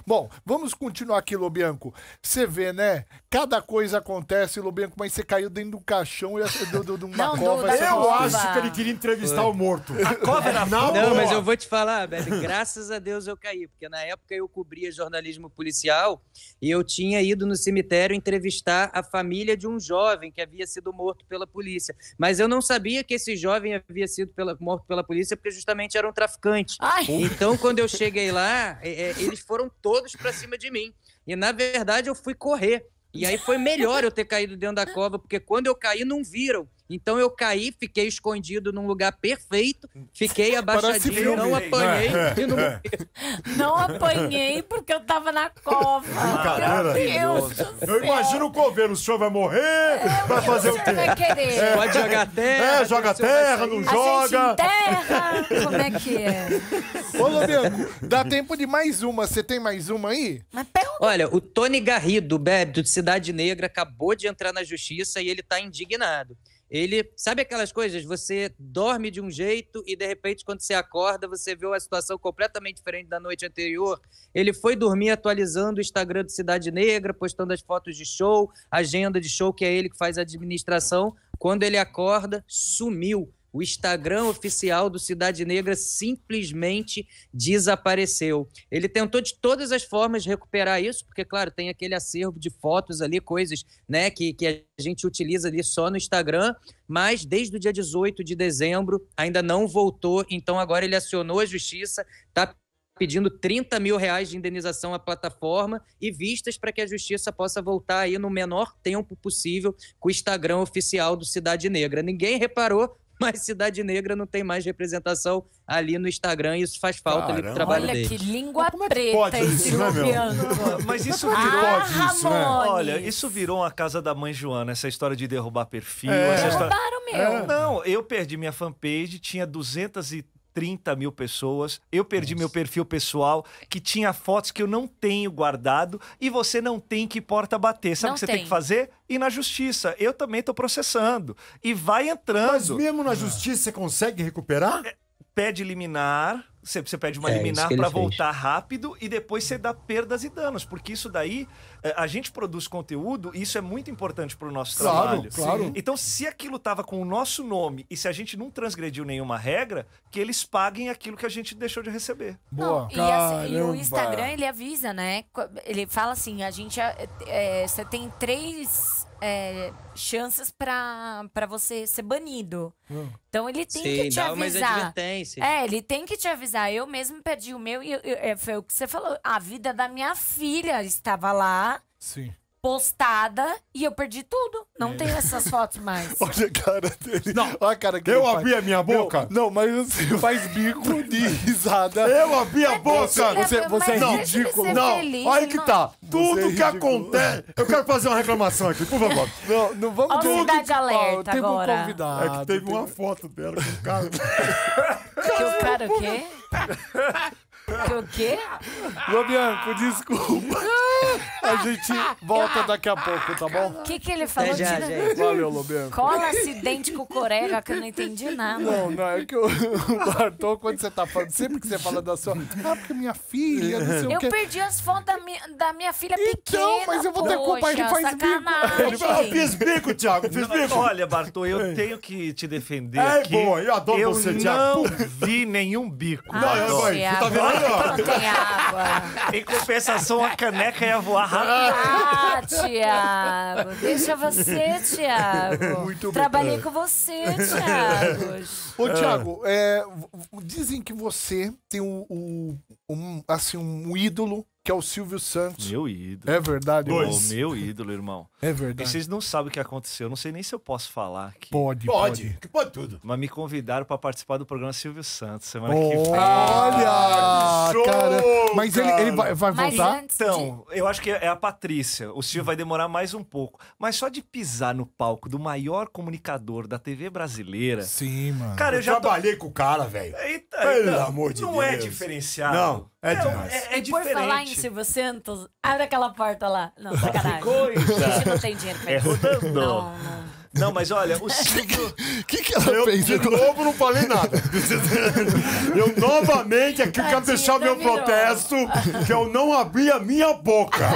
Bom, vamos continuar aqui, Lobianco. Você vê, né? Cada coisa acontece, Lobianco, mas você caiu dentro do caixão e de uma cova. Eu acho que ele queria entrevistar o morto. A cova era Não, mas eu vou te falar, velho, graças a Deus eu caí, porque na época eu cobria jornalismo policial e eu tinha ido no cemitério entrevistar a família de um jovem que havia sido morto pela polícia. Mas eu não sabia que esse jovem havia sido morto pela polícia porque justamente era um traficante. Ai. Então, quando eu cheguei lá, eles foram todos pra cima de mim. E, na verdade, eu fui correr. E aí foi melhor eu ter caído dentro da cova, porque quando eu caí, não viram. Então eu caí, fiquei escondido num lugar perfeito, fiquei abaixadinho, não apanhei e não morri. Não apanhei porque eu tava na cova. Meu Deus do Eu céu. imagino o coveiro, o senhor vai morrer, vai fazer o Você vai quê? querer. Pode jogar terra. Joga o senhor vai terra, sair. não A joga. gente enterra. Como é que é? Ô, Lobianco, dá tempo de mais uma. Você tem mais uma aí? Mas pergunta. Olha, o Tony Garrido, Bébito, de Cidade Negra, acabou de entrar na justiça e ele tá indignado. Ele, sabe aquelas coisas? Você dorme de um jeito e, de repente, quando você acorda, você vê uma situação completamente diferente da noite anterior. Ele foi dormir atualizando o Instagram do Cidade Negra, postando as fotos de show, agenda de show, que é ele que faz a administração. Quando ele acorda, sumiu. O Instagram oficial do Cidade Negra simplesmente desapareceu. Ele tentou de todas as formas recuperar isso, porque, claro, tem aquele acervo de fotos ali, coisas, né, que a gente utiliza ali só no Instagram, mas desde o dia 18 de dezembro ainda não voltou, então agora ele acionou a justiça, está pedindo R$30 mil de indenização à plataforma e vistas para que a justiça possa voltar aí no menor tempo possível com o Instagram oficial do Cidade Negra. Ninguém reparou, mas Cidade Negra não tem mais representação ali no Instagram e isso faz falta ali pro trabalho Olha dele. que língua como é que preta pode esse isso, né, meu? Lobianco. Mas isso Ah, virou... pode isso, né? Ramones. Olha, isso virou uma casa da mãe Joana, essa história de derrubar perfil. Essa história... Derrubaram, meu. Não, eu perdi minha fanpage, tinha 200 e 30 mil pessoas. Eu perdi meu perfil pessoal, que tinha fotos que eu não tenho guardado, e você não tem que porta bater. Sabe o que você tem que fazer? Ir na justiça. Eu também tô processando. E vai entrando. Mas mesmo na justiça você consegue recuperar? Pede liminar, você pede uma liminar para voltar rápido e depois você dá perdas e danos, porque isso daí, a gente produz conteúdo e isso é muito importante para o nosso trabalho. Claro. Então, se aquilo tava com o nosso nome e se a gente não transgrediu nenhuma regra, que eles paguem aquilo que a gente deixou de receber. Boa. E o Instagram, ele avisa, né? Ele fala assim, você tem 3 chances pra você ser banido. Então ele tem que te avisar. Ele tem que te avisar. Eu mesmo perdi o meu e foi o que você falou. A vida da minha filha estava lá. Sim. Postada e eu perdi tudo. Não tenho essas fotos mais. Olha a cara dele. Não. Olha a cara que Eu ele abri a minha boca? Não, mas você faz bico de risada. Eu abri a boca! Você é ridículo. Não, olha que tá. Tudo que acontece. Eu quero fazer uma reclamação aqui, por favor. Não vamos Ó, Cidade Alerta teve agora. um convidado. É que teve uma foto dela com o cara. Que o cara o quê? Que o quê? Lobianco, desculpa. A gente volta daqui a pouco, tá bom? O que ele falou? Já, gente. Valeu, Lobianco. Cola acidente com o Corega, que eu não entendi nada. Não, é que o Bartô, quando você tá falando, sempre que você fala da sua... porque minha filha, não sei o Eu quê. perdi as fotos da minha filha pequena. Então, mas eu vou ter culpa, ele faz bico. Eu fiz bico, Thiago, fiz bico. Olha, Bartô, eu tenho que te defender É aqui. boa, eu adoro você, Thiago. Eu não vi nenhum bico. Não, eu vou. Você tá vendo aí, ó? Não tem água. Em compensação, a caneca ia voar rápido. Ah, Thiago. Deixa você, Thiago. Muito bem. Trabalhei com você, Thiago. Ô, Thiago, dizem que você tem um ídolo, que é o Silvio Santos. Meu ídolo. É verdade? Ô, meu ídolo, irmão. É E verdade. vocês não sabem o que aconteceu. Eu não sei nem se eu posso falar aqui. Pode. Pode tudo. Mas me convidaram pra participar do programa Silvio Santos semana que vem. Olha! show, Cara, mas ele vai Mas voltar? antes Então, eu acho que é a Patrícia. O Silvio vai demorar mais um pouco. Mas só de pisar no palco do maior comunicador da TV brasileira. Sim, mano. Cara, eu Eu já tô. trabalhei com o cara, velho. Eita, Pelo amor de não Deus. é diferenciado. Não, é demais. É E por falar em diferente. Silvio Santos, abre aquela porta lá. Não, sacanagem. Coisa. A gente não tem dinheiro pra É isso. rodando. Não. Não, mas olha, o Silvio. O que ela Eu, fez de agora? novo, não falei nada. Eu novamente aqui quero deixar o meu virou. protesto que eu não abri a minha boca.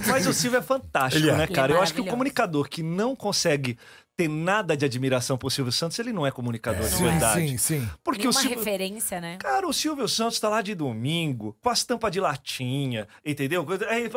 Mas o Silvio é fantástico, Ele é. né, Ele é cara? Eu acho que o maravilhoso. comunicador que não consegue ter nada de admiração por Silvio Santos, ele não é comunicador de Não é. verdade. Sim. Porque Uma o Silvio. referência, né? Cara, o Silvio Santos tá lá de domingo, com as tampas de latinha, entendeu? Aí,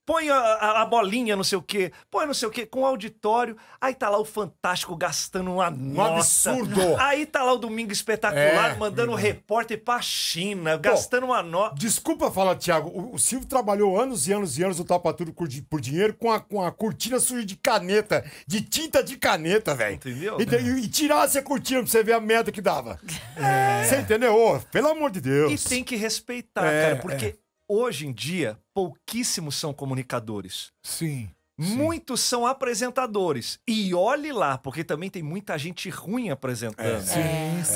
põe a bolinha, não sei o quê, põe não sei o quê, com o auditório. Aí tá lá o Fantástico gastando uma nota. absurdo. Aí tá lá o Domingo Espetacular, É, mandando um repórter pra China, gastando uma nota. Desculpa falar, Thiago. O Silvio trabalhou anos e anos e anos no Tapa Tudo por dinheiro com a cortina suja de caneta, de tinta de caneta, velho. Entendeu? E tirasse a cortina pra você ver a merda que dava. Você entendeu? Ô, pelo amor de Deus. E tem que respeitar, É, cara, porque hoje em dia, pouquíssimos são comunicadores. Sim. Muitos são apresentadores. E olhe lá, porque também tem muita gente ruim apresentando.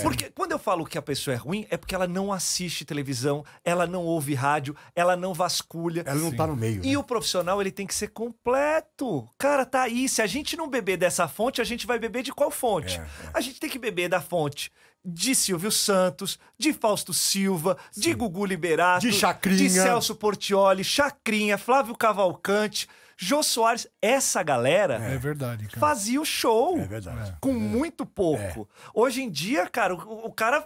Porque quando eu falo que a pessoa é ruim, é porque ela não assiste televisão, ela não ouve rádio, ela não vasculha. Ela não tá no meio. E o profissional, ele tem que ser completo. Cara, tá aí. Se a gente não beber dessa fonte, a gente vai beber de qual fonte? A gente tem que beber da fonte de Silvio Santos, de Fausto Silva, de Gugu Liberato, De Chacrinha. de Celso Portiolli, Chacrinha, Flávio Cavalcante, Jô Soares. Essa galera É verdade, cara. fazia o show. É verdade. Com muito pouco. Hoje em dia, cara, o cara...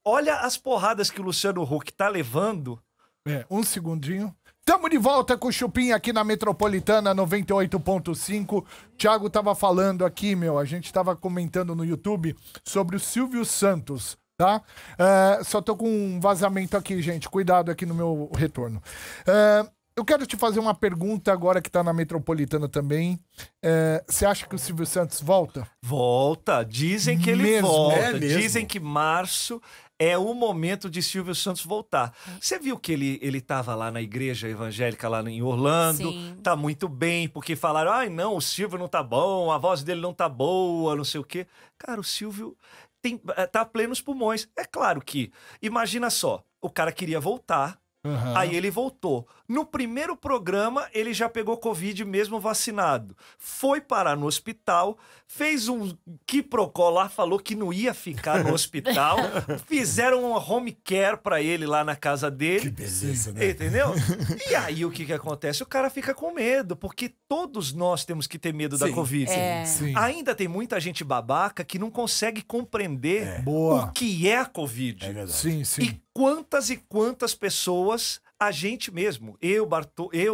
Olha as porradas que o Luciano Huck tá levando. Um segundinho. Tamo de volta com o Chupim aqui na Metropolitana 98.5. Thiago tava falando aqui, a gente tava comentando no YouTube sobre o Silvio Santos, tá? Só tô com um vazamento aqui, gente. Cuidado aqui no meu retorno. Eu quero te fazer uma pergunta agora que tá na Metropolitana também. Você acha que o Silvio Santos volta? Volta. Dizem que ele Mesmo? volta. É mesmo? Dizem que março é o momento de Silvio Santos voltar. Você viu que ele tava lá na igreja evangélica lá em Orlando? Sim. Tá muito bem, porque falaram, ai não, o Silvio não tá bom, a voz dele não tá boa, não sei o quê. Cara, o Silvio, tá a plenos pulmões. É claro que, imagina só, o cara queria voltar, aí ele voltou. No primeiro programa, ele já pegou Covid mesmo vacinado. Foi parar no hospital, fez um quiprocó lá, falou que não ia ficar no hospital. Fizeram uma home care pra ele lá na casa dele. Que beleza, né? Entendeu? E aí o que acontece? O cara fica com medo, porque todos nós temos que ter medo da Covid. Sim. Ainda tem muita gente babaca que não consegue compreender Boa. o que é a Covid. É verdade. Sim, sim. E quantas pessoas, a gente mesmo,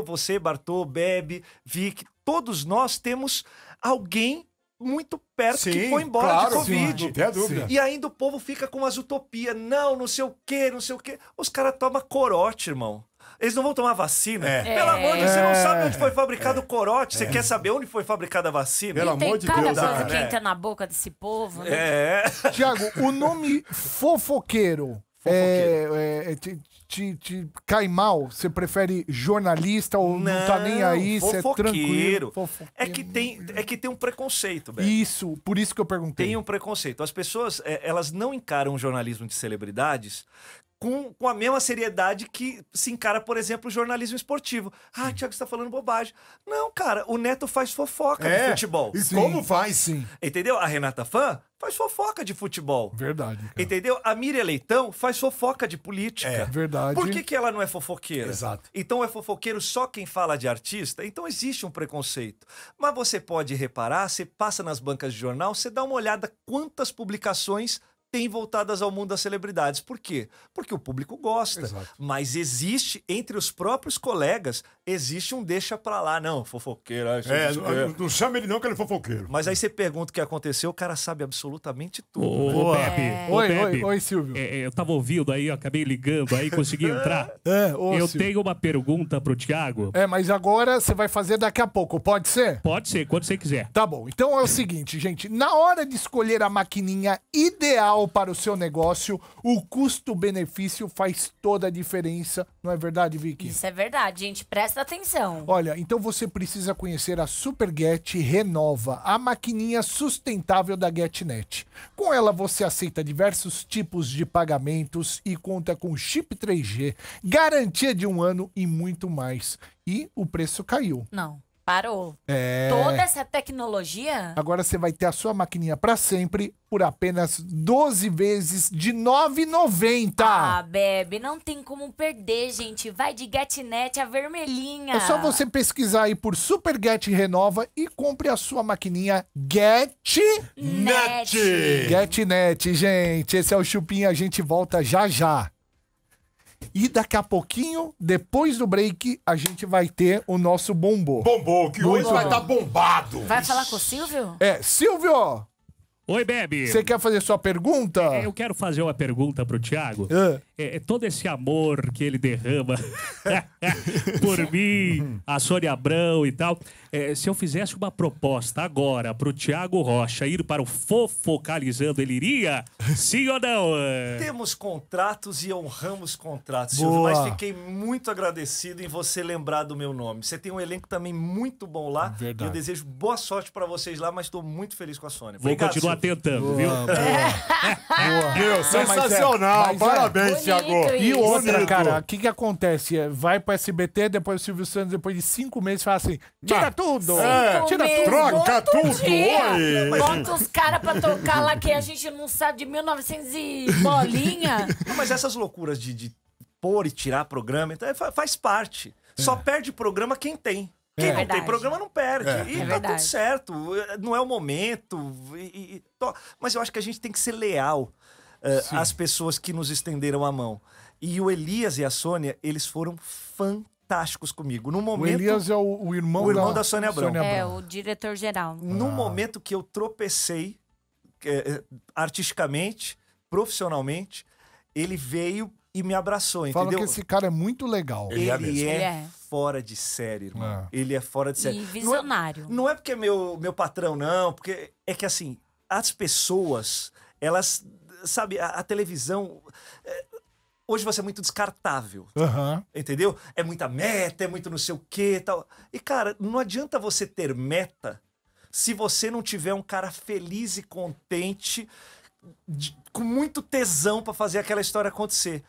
você, Bartô, Bebe, Vic, todos nós temos alguém muito perto que foi embora de Covid. Não tem a dúvida. E ainda o povo fica com umas utopias. Não sei o quê, não sei o quê. Os caras tomam corote, irmão. Eles não vão tomar vacina? Pelo amor de Deus, você não sabe onde foi fabricado o corote. Você quer saber onde foi fabricada a vacina? Pelo Tem amor de cada Deus. coisa que entra na boca desse povo, né? Tiago, o nome fofoqueiro, te cai mal? Você prefere jornalista ou não tá nem aí? Você é tranquilo? É que tem um preconceito, velho. Isso, por isso que eu perguntei. Tem um preconceito. As pessoas, elas não encaram o jornalismo de celebridades com a mesma seriedade que se encara, por exemplo, o jornalismo esportivo. Ah, Tiago, você tá falando bobagem. Não, cara, o Neto faz fofoca de futebol. E como faz? Sim. Entendeu? A Renata Fã faz fofoca de futebol. Verdade. Cara. Entendeu? A Miriam Leitão faz fofoca de política. Verdade. Por que ela não é fofoqueira? Exato. Então é fofoqueiro só quem fala de artista? Então existe um preconceito. Mas você pode reparar, você passa nas bancas de jornal, você dá uma olhada quantas publicações tem voltadas ao mundo das celebridades. Por quê? Porque o público gosta. Exato. Mas existe, entre os próprios colegas, existe um deixa pra lá. Não, fofoqueiro. Não chama ele não que ele é fofoqueiro. Mas aí você pergunta o que aconteceu, o cara sabe absolutamente tudo. Ô, Bebe. Oi, Silvio. Eu tava ouvindo aí, eu acabei ligando aí, consegui entrar. Eu Silvio. tenho uma pergunta pro Thiago. Mas agora você vai fazer daqui a pouco, pode ser? Pode ser, quando você quiser. Tá bom, então é o seguinte, gente. Na hora de escolher a maquininha ideal para o seu negócio, o custo-benefício faz toda a diferença. Não é verdade, Vicky? Isso é verdade, gente. Presta atenção. Olha, então você precisa conhecer a SuperGet Renova, a maquininha sustentável da GetNet. Com ela você aceita diversos tipos de pagamentos e conta com chip 3G, garantia de 1 ano e muito mais. E o preço caiu. Não, parou. É. Toda essa tecnologia... Agora você vai ter a sua maquininha para sempre por apenas 12 vezes de R$ 9,90. Ah, Bebe, não tem como perder, gente. Vai de GetNet, a vermelhinha. É só você pesquisar aí por SuperGet Renova e compre a sua maquininha Net. GetNet, gente. Esse é o Chupinha, a gente volta já já. E daqui a pouquinho, depois do break, a gente vai ter o nosso bombô. Bombou, que hoje vai estar bombado. Vai falar com o Silvio? Silvio, Oi, Bebe. você quer fazer sua pergunta? Eu quero fazer uma pergunta pro Thiago. Todo esse amor que ele derrama por mim, a Sônia Abrão e tal. Se eu fizesse uma proposta agora pro Thiago Rocha ir para o Fofocalizando, ele iria? Sim ou não? Temos contratos e honramos contratos, Boa. Silvio, mas fiquei muito agradecido em você lembrar do meu nome. Você tem um elenco também muito bom lá. Verdade. E eu desejo boa sorte pra vocês lá, mas estou muito feliz com a Sônia. Vou Obrigado, continuar Silvio. tentando, viu? Meu, sensacional. mas é. Parabéns, Bonito Thiago. E isso. outra, Bonito. cara, o que acontece? Vai pro SBT, depois o Silvio Santos, depois de 5 meses, fala assim, tira tudo! Tira tudo! Troca tudo, oi. Bota os caras pra tocar lá que a gente não sabe de 1900 e bolinha. Não, mas essas loucuras de pôr e tirar programa, então, faz parte. Só perde programa quem tem. Quem não Verdade. tem programa não perde. E tá verdade. tudo certo. Não é o momento. Mas eu acho que a gente tem que ser leal às pessoas que nos estenderam a mão. E o Elias e a Sônia, eles foram fantásticos comigo. No O momento, Elias é o irmão, o irmão da Sônia Abrão. É, o diretor-geral. No momento que eu tropecei artisticamente, profissionalmente, ele veio e me abraçou, Falam entendeu? que esse cara é muito legal. Ele é Ele mesmo. é Ele é. fora de série, irmão. É. Ele é fora de série. E visionário. Não é porque é meu patrão, não. Porque é que, assim, as pessoas, elas... Sabe, a televisão... Hoje você é muito descartável. Aham. Entendeu? É muita meta, é muito não sei o quê e tal. E, cara, não adianta você ter meta se você não tiver um cara feliz e contente com muito tesão pra fazer aquela história acontecer.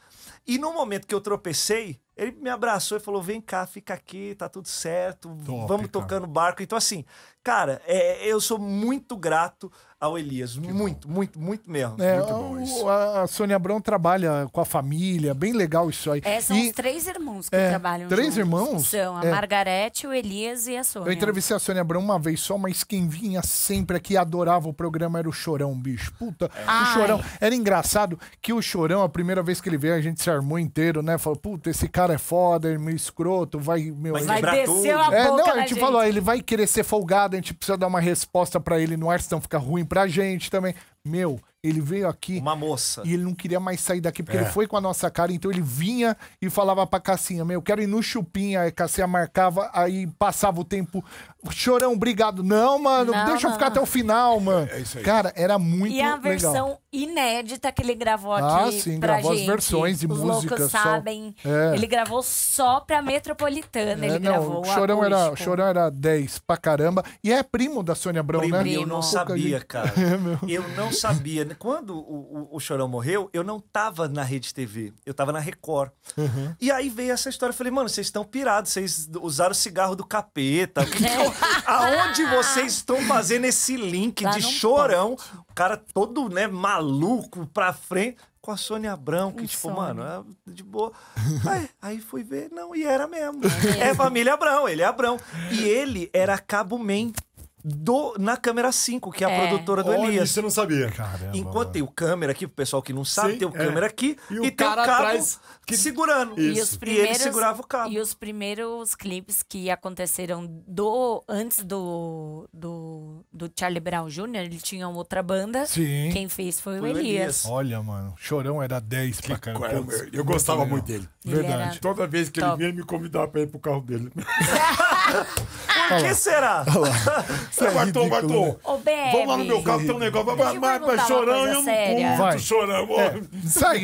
E no momento que eu tropecei, ele me abraçou e falou, vem cá, fica aqui, tá tudo certo, vamos tocando barco. Então assim, cara, eu sou muito grato ao Elias, muito mesmo. Muito bom isso. A Sônia Abrão trabalha com a família, bem legal isso aí. São os 3 irmãos que trabalham Três juntos. irmãos? São a Margarete, o Elias e a Sônia. Eu entrevistei a Sônia Abrão uma vez só, mas quem vinha sempre aqui adorava o programa era o Chorão, bicho. Puta, o Chorão. Era engraçado que o Chorão, a primeira vez que ele veio, a gente se armou inteiro, né? Falou, puta, esse cara é foda, é meio escroto, vai descer a boca não, a na gente falou, ele vai querer ser folgado, a gente precisa dar uma resposta pra ele no ar, senão fica ruim pra gente também. Meu, ele veio aqui... Uma moça. E ele não queria mais sair daqui, porque ele foi com a nossa cara, então ele vinha e falava pra Cassinha, eu quero ir no Chupim, aí a Cassinha marcava, aí passava o tempo, Chorão, obrigado. Não, mano, deixa eu ficar até o final, mano. É isso aí. Cara, era muito legal. E a versão inédita que ele gravou aqui sim, pra gravou gente. as versões e Os músicas. loucos sabem. Ele gravou só pra Metropolitana, ele gravou o Chorão acústico. Chorão era 10 pra caramba. E é primo da Sônia Abrão, né? Eu não sabia, cara. Eu não sabia. Quando o Chorão morreu, eu não tava na Rede TV. Eu tava na Record. E aí veio essa história. Eu falei, mano, vocês estão pirados. Vocês usaram o cigarro do capeta. Aonde vocês estão fazendo esse link Lá de não Chorão? O cara todo, né, maluco pra frente. Com a Sônia Abrão, que tipo, Sônia. mano, é de boa. Aí fui ver, não, e era mesmo. É família Abrão, ele é Abrão. E ele era cabo-man na câmera 5, que é a produtora do Olha, Elias. você não sabia. Caramba, Enquanto tem o câmera aqui, pro pessoal que não sabe, Sim, tem o câmera aqui E e, o tem o cara cabo atrás segurando. E, ele segurava o cabo. E os primeiros clipes que aconteceram antes do Charlie Brown Jr., ele tinha outra banda. Sim. Quem fez foi o Foi o Elias. Elias. Olha, mano, Chorão era 10 pra caramba. Eu gostava muito dele. Ele Verdade. era Toda vez que top. ele vinha, ele me convidava pra ir pro carro dele. Por que será? Bartô, Bartô. Ô, Bebe. Vamos lá no meu carro, tem um negócio. Deixa eu Vai perguntar uma Chorão coisa e eu não séria. Vai. curto Chorão. Sai,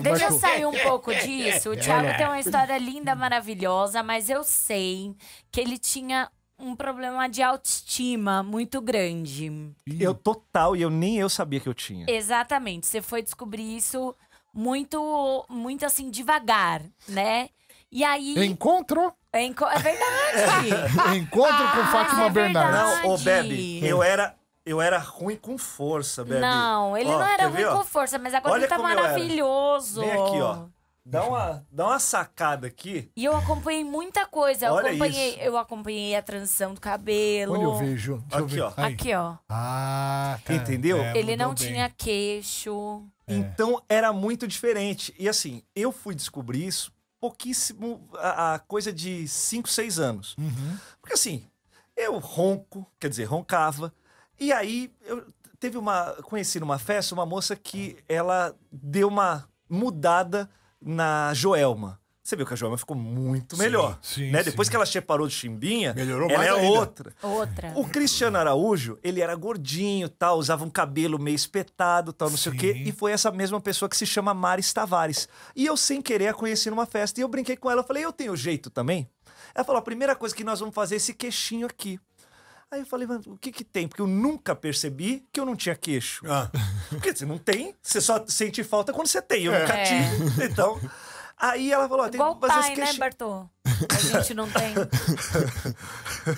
Deixa eu Bartô. sair um pouco disso. O Thiago tem uma história linda, maravilhosa, mas eu sei que ele tinha um problema de autoestima muito grande. Eu total, e nem eu sabia que eu tinha. Exatamente. Você foi descobrir isso muito assim, devagar, né? E aí... Encontro? É verdade. Encontro com Fátima é Bernardes. verdade. Não, ô Bebe, eu era ruim com força, Bebe. Não, ele Ó, não era quer ver, ruim ó? com força, mas agora Olha ele tá como eu era. maravilhoso. Vem aqui, ó. Dá uma sacada aqui. E eu acompanhei muita coisa. Olha isso. Eu acompanhei a transição do cabelo. Onde eu vejo? Deixa eu Aqui, ver. ó. Aí. Aqui, ó. Ah, cara. Entendeu? Ele não mudou bem. tinha queixo. Então era muito diferente. E assim, eu fui descobrir isso pouquíssimo, a coisa de 5, 6 anos. Porque assim, eu roncava. E aí, conheci numa festa uma moça que ela deu uma mudada na Joelma. Você viu que a Joelma ficou muito melhor. sim, né? sim. Depois que ela separou de Chimbinha, Melhorou ela mais é ainda. outra. Outra. O Cristiano Araújo, ele era gordinho, tal, usava um cabelo meio espetado, tal, não sei o quê, e foi essa mesma pessoa que se chama Maris Tavares. E eu, sem querer, a conheci numa festa, e eu brinquei com ela, eu falei, eu tenho jeito também? Ela falou, a primeira coisa que nós vamos fazer é esse queixinho aqui. Aí eu falei, mas o que tem? Porque eu nunca percebi que eu não tinha queixo. Porque você não tem, você só sente falta quando você tem, eu nunca tive, então... Aí ela falou, tem Igual que fazer pai, esse né, queixinho. Bartô? A gente não tem.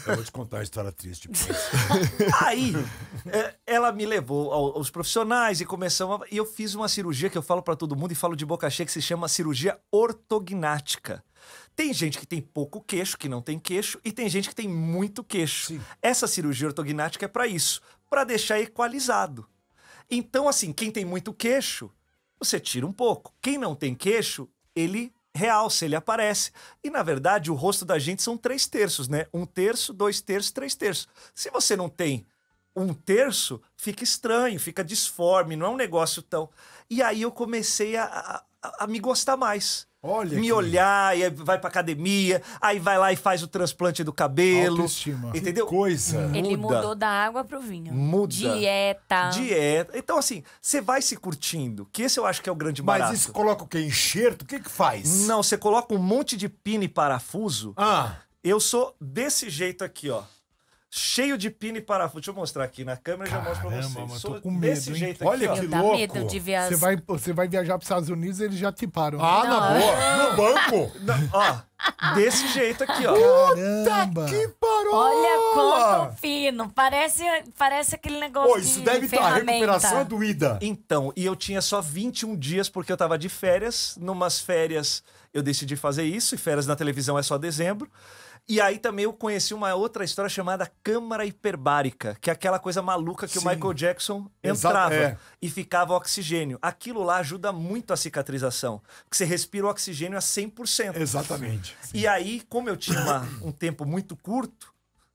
Eu vou te contar a história triste depois. Aí, ela me levou aos profissionais e começamos. E eu fiz uma cirurgia que eu falo pra todo mundo e falo de boca cheia, que se chama cirurgia ortognática. Tem gente que tem pouco queixo, que não tem queixo, e tem gente que tem muito queixo. Sim. Essa cirurgia ortognática é pra isso, pra deixar equalizado. Então, assim, quem tem muito queixo, você tira um pouco. Quem não tem queixo, ele realça, ele aparece. E, na verdade, o rosto da gente são 3/3, né? 1/3, 2/3, 3/3. Se você não tem 1/3, fica estranho, fica disforme, não é um negócio tão... E aí eu comecei a me gostar mais. Olha me que- olhar, e aí vai pra academia, aí vai lá e faz o transplante do cabelo. Autoestima. Entendeu? Coisa. Ele Muda. mudou da água pro vinho. Muda. Dieta. Dieta. Então, assim, você vai se curtindo, que esse eu acho que é o grande barato. Mas isso coloca o quê? Enxerto? O que que faz? Não, você coloca um monte de pino e parafuso. Ah, Eu sou desse jeito aqui, ó. cheio de pino e parafuso. Deixa eu mostrar aqui na câmera e já mostro pra vocês. Mano, Sou tô com medo, desse hein? jeito Olha aqui, que ó. Dá louco. medo de ver as... Você vai viajar para os Estados Unidos, eles já te param. Ah, Não, na boa. No banco. Ó, desse jeito aqui, ó. Caramba! Que parola. Olha quanto fino. Parece aquele negócio Pô, isso deve estar a recuperação doída. Então, e eu tinha só 21 dias porque eu tava de férias. Numas férias eu decidi fazer isso, e férias na televisão é só dezembro. E aí também eu conheci uma outra história chamada câmara hiperbárica, que é aquela coisa maluca que o Michael Jackson entrava e ficava oxigênio. Aquilo lá ajuda muito a cicatrização, porque você respira o oxigênio a 100%. Exatamente. E aí, como eu tinha um tempo muito curto,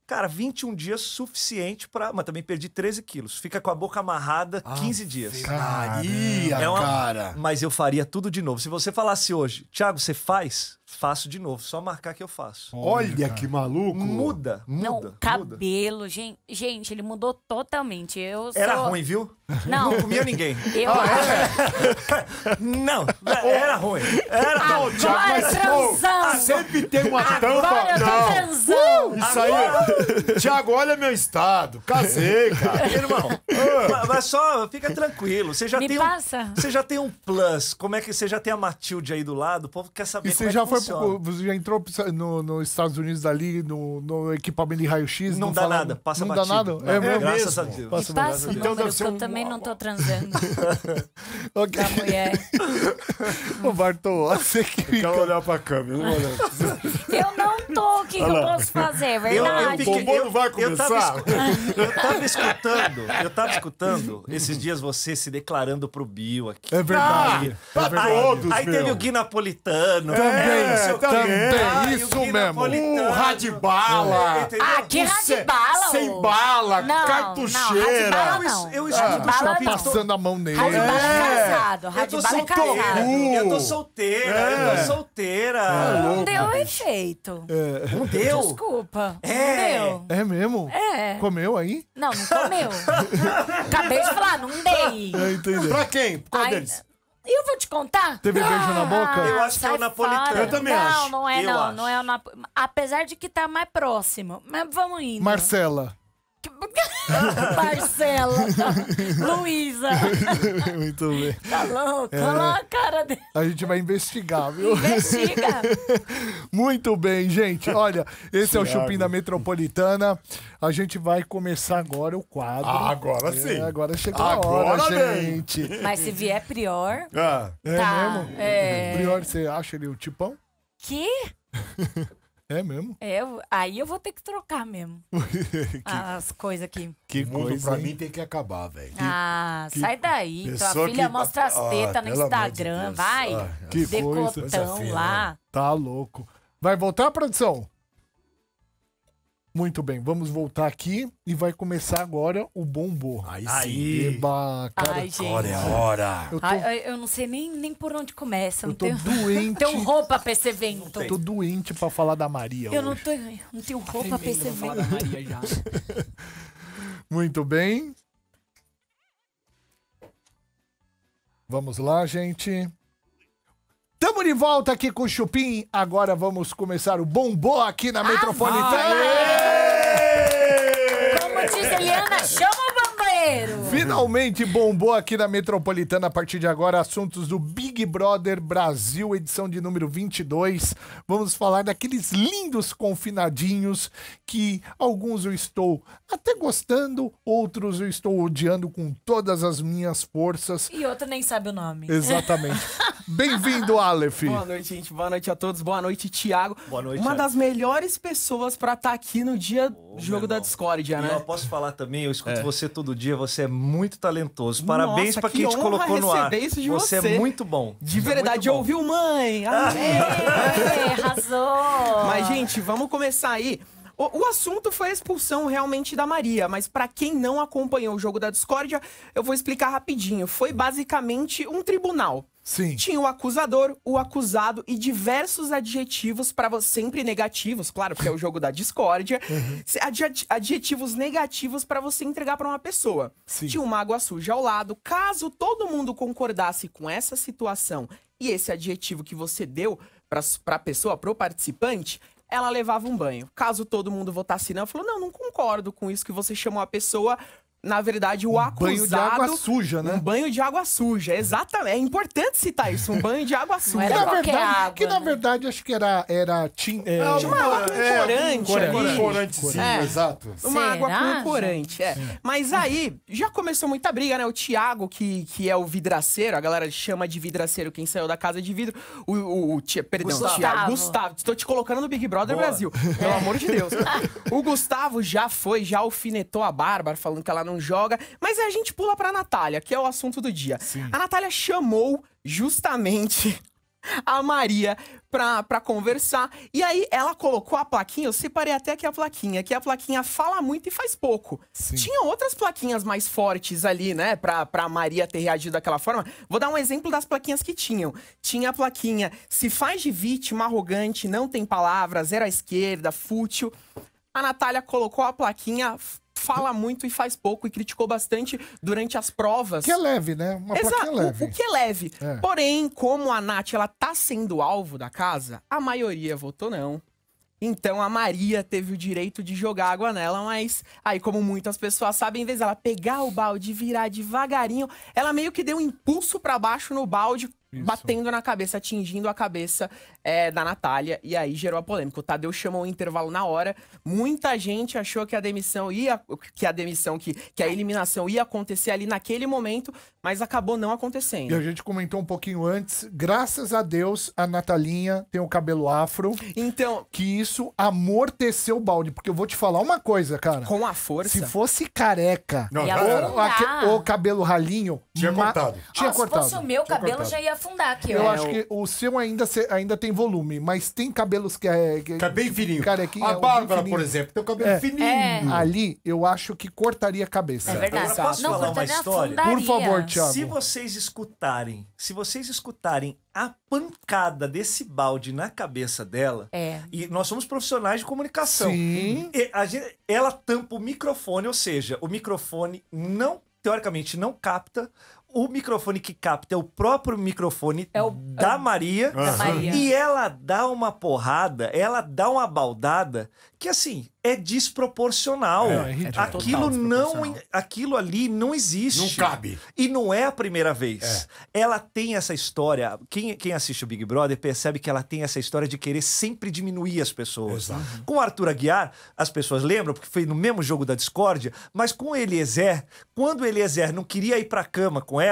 cara, 21 dias suficiente pra... Mas também perdi 13 quilos. Fica com a boca amarrada 15 dias. Maria, cara. Mas eu faria tudo de novo. Se você falasse hoje, Thiago, você faz? Faço de novo. Só marcar que eu faço. Olha que maluco. Muda. Não, cabelo, gente, ele mudou totalmente. Era ruim, viu? Não. Não comia ninguém. Eu... Não, era ruim. Era ruim. Agora transando. Sempre tem uma tampa. Agora eu tô transando. Isso aí. Thiago, olha meu estado. Casei, cara. Irmão, mas só fica tranquilo. Você já Me tem passa. Você já tem um plus. Como é que você já tem a Matilde aí do lado? O povo quer saber E como você já que funciona. você já entrou nos Estados Unidos ali, no equipamento de raio-x? Não dá nada, passa não batido. dá nada? É mesmo? Graças a Deus. Passa Me passa o Então número, deve que ser eu também não tô transando Ok. da mulher. Ô, Bartô, você que Quero fica... olhar pra câmera. Não olhar. Eu não tô, o que eu posso fazer? É verdade. O bombom não vai começar? Eu tava escutando esses dias você se declarando pro Bill aqui. É verdade. Pra todos, Aí teve o Gui Napolitano. Também, também. Ai, isso o Gui mesmo. Napolitano. Radibala. Entendeu? Ah, que radibala, Sem bala, Não, cartucheira. não, não. Eu escuto Radibala o Tá Chupim passando a mão nele. Radibala é casado. Eu tô Radibala é solteira. casado. Eu tô solteira. Não deu efeito. Não deu? Desculpa. É. Não deu. É mesmo? É. Comeu aí? Não comeu. Acabei de falar, não dei. Entendeu? Pra quem? Qual Ai, deles? eu vou te contar? Teve beijo na boca? Eu acho que é o sai napolitano. fora. Eu também não, acho. Não é Eu não, acho. não é o apesar de que tá mais próximo. Mas vamos indo. Marcela. Marcela. Luísa. Muito bem. Tá louco? Olha lá a cara dele. A gente vai investigar, viu? Investiga. Muito bem, gente. Olha, esse é o Chupim da Metropolitana. A gente vai começar agora o quadro. Agora sim. Agora chegou a Agora hora, vem. gente. Mas se vier prior, É tá. mesmo? É. Prior, você acha ele o tipão? Que? É mesmo? Aí eu vou ter que trocar mesmo. As coisas aqui. Que O mundo coisa, pra hein? mim tem que acabar, velho. Sai daí. Tua pessoa filha que- mostra as tetas no pelo amor de Instagram. Deus. Vai. Que Decotão coisa fina, lá. Tá louco. Vai voltar, produção? Muito bem, vamos voltar aqui e vai começar agora o bombô. Aí Aí. sim. Eba, cara, Ai, gente. Agora é a hora. eu tô, Ai, eu não sei nem por onde começa. eu Não tô tenho, doente. não tenho roupa pra esse evento. Eu tô doente pra falar da Maria Eu hoje. não tenho roupa pra esse evento. Maria já. Muito bem. Vamos lá, gente. Tamo de volta aqui com o Chupim. Agora vamos começar o bombô aqui na Metropolitana. Como diz Eliana, chama o bambeiro. Finalmente bombou aqui na Metropolitana a partir de agora assuntos do Big Brother Brasil, edição de número 22. Vamos falar daqueles lindos confinadinhos que alguns eu estou até gostando, outros eu estou odiando com todas as minhas forças. E outro nem sabe o nome. Exatamente. Bem-vindo, Aleph. Boa noite, gente. Boa noite a todos. Boa noite, Thiago. Boa noite, Uma Thiago. das melhores pessoas pra estar aqui no dia do jogo da discórdia, E né? eu posso falar também, eu escuto você todo dia, você é muito talentoso. Parabéns Nossa, pra quem que te honra colocou no ar. receber isso de Você você. é muito bom. De Você é verdade, muito bom. ouviu, mãe? Arrasou. Mas, gente, vamos começar aí. O assunto foi a expulsão realmente da Maria, mas pra quem não acompanhou o jogo da discórdia, eu vou explicar rapidinho. Foi basicamente um tribunal. Sim. Tinha o acusador, o acusado e diversos adjetivos para você, sempre negativos, claro, porque é o jogo da discórdia. Adjetivos negativos para você entregar para uma pessoa. Sim. Tinha uma água suja ao lado. Caso todo mundo concordasse com essa situação e esse adjetivo que você deu para a pessoa, para o participante, ela levava um banho. Caso todo mundo votasse não, falou, não concordo com isso que você chamou a pessoa... Na verdade, o acusado... banho de água suja, né? Um banho de água suja, exatamente. É importante citar isso, um banho de água suja. era qualquer água, que na né? verdade acho que era Tinha uma água com corante ali. Corantezinho, exato. Uma água Será, com corante, Mas aí, já começou muita briga, né? O Thiago, que é o vidraceiro, a galera chama de vidraceiro quem saiu da casa de vidro. Gustavo. Thiago, Gustavo. Estou te colocando no Big Brother Brasil. Pelo amor de Deus. O Gustavo já alfinetou a Bárbara, falando que ela não joga. Mas aí a gente pula pra Natália, que é o assunto do dia. Sim. A Natália chamou justamente a Maria pra conversar. E aí ela colocou a plaquinha, eu separei até aqui a plaquinha, que a plaquinha fala muito e faz pouco. Sim. Tinha outras plaquinhas mais fortes ali, né, pra Maria ter reagido daquela forma. Vou dar um exemplo das plaquinhas que tinham. Tinha a plaquinha, se faz de vítima, arrogante, não tem palavras, zero à esquerda, fútil. A Natália colocou a plaquinha... Fala muito e faz pouco, e criticou bastante durante as provas. Que é leve, né? Uma plaquinha leve. O que é leve. É. Porém, como a Nath, ela tá sendo alvo da casa, a maioria votou não. Então a Maria teve o direito de jogar água nela, mas aí, como muitas pessoas sabem, em vez dela pegar o balde e virar devagarinho, ela meio que deu um impulso pra baixo no balde, batendo na cabeça, atingindo a cabeça da Natália, e aí gerou a polêmica. O Tadeu chamou o intervalo na hora, muita gente achou que a eliminação ia acontecer ali naquele momento, mas acabou não acontecendo. E a gente comentou um pouquinho antes, graças a Deus, a Natalinha tem o cabelo afro, Então, que isso amorteceu o balde, porque eu vou te falar uma coisa, cara. com a força... Se fosse careca Não, Ia já era. afundar. ou cabelo ralinho, Tinha cortado. Tinha Ó, cortado. Se fosse o meu cabelo, cortado. já ia afundar aqui, ó. Eu acho que o seu ainda tem volume, mas tem cabelos que é bem fininho. carequinha, A bem Bárbara, fininho. por exemplo, tem o cabelo É. fininho. É. Ali, eu acho que cortaria a cabeça. É verdade. Agora, posso Não, falar uma cortaria, história? afundaria. Por favor, Thiago. Se vocês escutarem a pancada desse balde na cabeça dela, e nós somos profissionais de comunicação. Sim. E ela tampa o microfone, ou seja, o microfone teoricamente não capta. O microfone que capta é o próprio microfone da Maria. Da Maria. E ela dá uma porrada, ela dá uma baldada que, assim, é desproporcional. É ridículo. Aquilo ali não existe. Não cabe. E não é a primeira vez. Ela tem essa história. Quem assiste o Big Brother percebe que ela tem essa história de querer sempre diminuir as pessoas. Exato. Com o Arthur Aguiar, as pessoas lembram, porque foi no mesmo jogo da discórdia, mas com o Eliezer, quando o Eliezer não queria ir pra cama com ela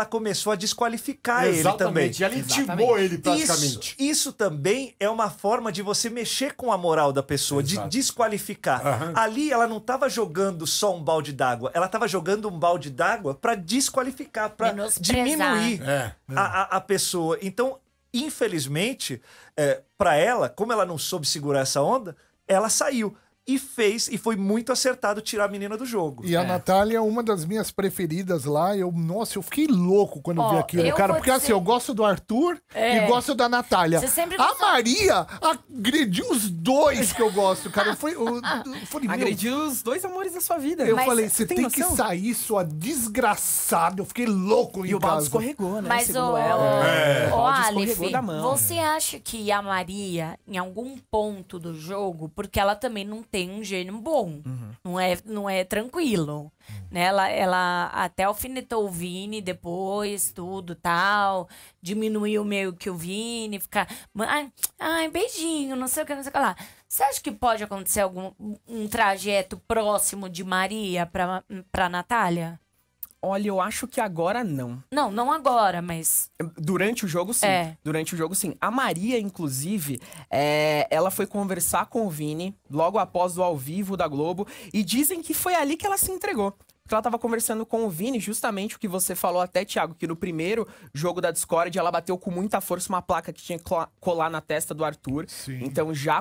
começou a desqualificar ele também. Exatamente. Ela intimou ele praticamente. Isso também é uma forma de você mexer com a moral da pessoa, Exato. de desqualificar. Aham. Ali ela não estava jogando só um balde d'água, ela estava jogando um balde d'água para desqualificar, para Menosprezar. diminuir a pessoa. Então, infelizmente, para ela, como ela não soube segurar essa onda, ela saiu. E foi muito acertado tirar a menina do jogo. E a Natália é uma das minhas preferidas lá. Eu fiquei louco quando vi aquilo, eu cara. vou Porque assim, dizer- eu gosto do Arthur e gosto da Natália. Você sempre A gostou- Maria agrediu os dois que eu gosto, cara. Eu falei, meu, Agrediu os dois amores da sua vida. eu Mas falei, você tem tem que noção? sair, sua desgraçada. Eu fiquei louco E em o balde casa. escorregou, né? Mas, Segundo ô, ela. O balde Aleph, escorregou da mão. você acha que a Maria, em algum ponto do jogo, porque ela também não tem um gênio bom, não é tranquilo, né? Ela até alfinetou o Vini depois, tudo tal, diminuiu meio que o Vini, ficar, ai, beijinho, não sei o que lá. Você acha que pode acontecer um trajeto próximo de Maria pra Natália? Olha, eu acho que agora não. Não agora, mas... Durante o jogo, sim. É. Durante o jogo, sim. A Maria, inclusive, ela foi conversar com o Vini logo após o ao vivo da Globo. E dizem que foi ali que ela se entregou. Porque ela tava conversando com o Vini, justamente o que você falou até, Thiago, que no primeiro jogo da Discord ela bateu com muita força uma placa que tinha que colar na testa do Arthur. Sim. Então já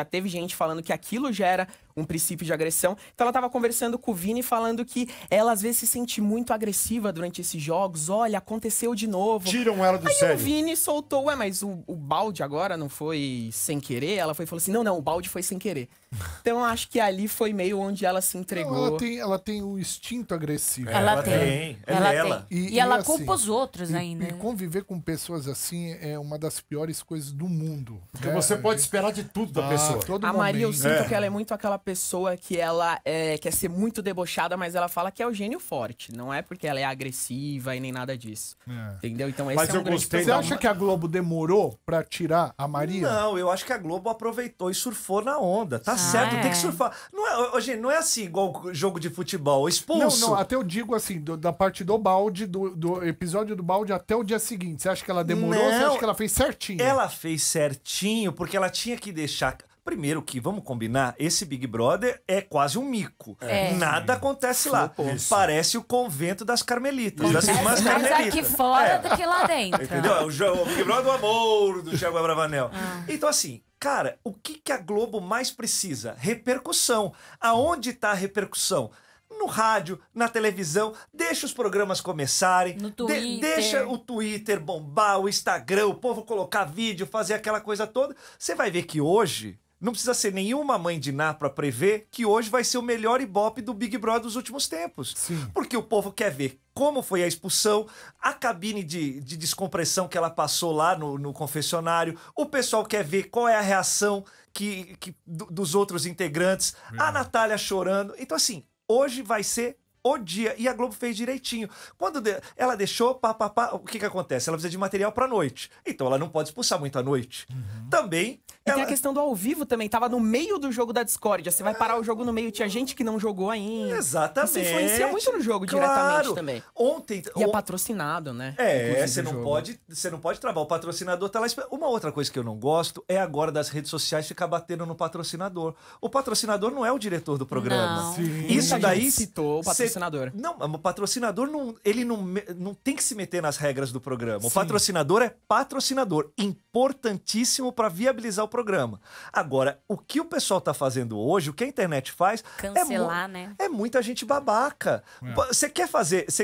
teve gente falando que aquilo já era um princípio de agressão. Então ela tava conversando com o Vini, falando que ela às vezes se sente muito agressiva durante esses jogos. Olha, aconteceu de novo. Tiram ela do Aí sério. o Vini soltou, ué, mas o balde agora não foi sem querer? Ela foi e falou assim, não, o balde foi sem querer. Então eu acho que ali foi meio onde ela se entregou. Não, ela tem o instinto agressivo. Ela tem. tem. Ela Ela. tem. E- E ela e assim, culpa os outros ainda. E conviver com pessoas assim é uma das piores coisas do mundo. Porque você pode esperar de tudo da pessoa. Todo A Maria, eu momento. sinto que ela é muito aquela pessoa que ela quer ser muito debochada, mas ela fala que é o gênio forte. Não é porque ela é agressiva e nem nada disso. É. Entendeu? Então esse Mas é um eu grande gostei Você problema. acha que a Globo demorou pra tirar a Maria? Não, eu acho que a Globo aproveitou e surfou na onda. Tá certo, é. tem que surfar. Não é, gente, não é assim igual jogo de futebol. Expulso. Não, até eu digo assim, da parte do balde, do episódio do balde até o dia seguinte. Você acha que ela demorou ou você Não. acha que ela fez certinho? Ela fez certinho porque ela tinha que deixar. Primeiro que, vamos combinar, esse Big Brother é quase um mico. É. Nada acontece lá. Isso. Parece o convento das Carmelitas, das irmãs Mais Carmelitas. aqui fora do que lá dentro. Entendeu? O Big Brother do amor do Thiago Abravanel. Então, assim, cara, o que a Globo mais precisa? Repercussão. Aonde tá a repercussão? No rádio, na televisão, deixa os programas começarem. No Twitter. Deixa o Twitter bombar, o Instagram, o povo colocar vídeo, fazer aquela coisa toda. Você vai ver que hoje, não precisa ser nenhuma mãe de Ná pra prever que hoje vai ser o melhor ibope do Big Brother dos últimos tempos. Sim. Porque o povo quer ver como foi a expulsão, a cabine de descompressão que ela passou lá no confessionário, o pessoal quer ver qual é a reação dos outros integrantes, a Natália chorando. Então, assim, hoje vai ser o dia. E a Globo fez direitinho. Quando ela deixou, o que acontece? Ela precisa de material pra noite. Então ela não pode expulsar muito à noite. Também. E tem Ela... a questão do ao vivo também, tava no meio do jogo da Discord. Você vai parar o jogo no meio, tinha gente que não jogou ainda. Exatamente. Isso influencia muito no jogo Claro. diretamente também. Ontem. E é patrocinado, né? É, Inclusive, você o não jogo. pode travar. O patrocinador tá lá esperando. Uma outra coisa que eu não gosto é agora das redes sociais ficar batendo no patrocinador. O patrocinador não é o diretor do programa. Não. Sim. Isso Muita daí gente citou o patrocinador. Não, o patrocinador não tem que se meter nas regras do programa. O patrocinador é patrocinador, importantíssimo para viabilizar o programa. Agora, o que o pessoal tá fazendo hoje, o que a internet faz Cancelar, né? é muita gente babaca. Você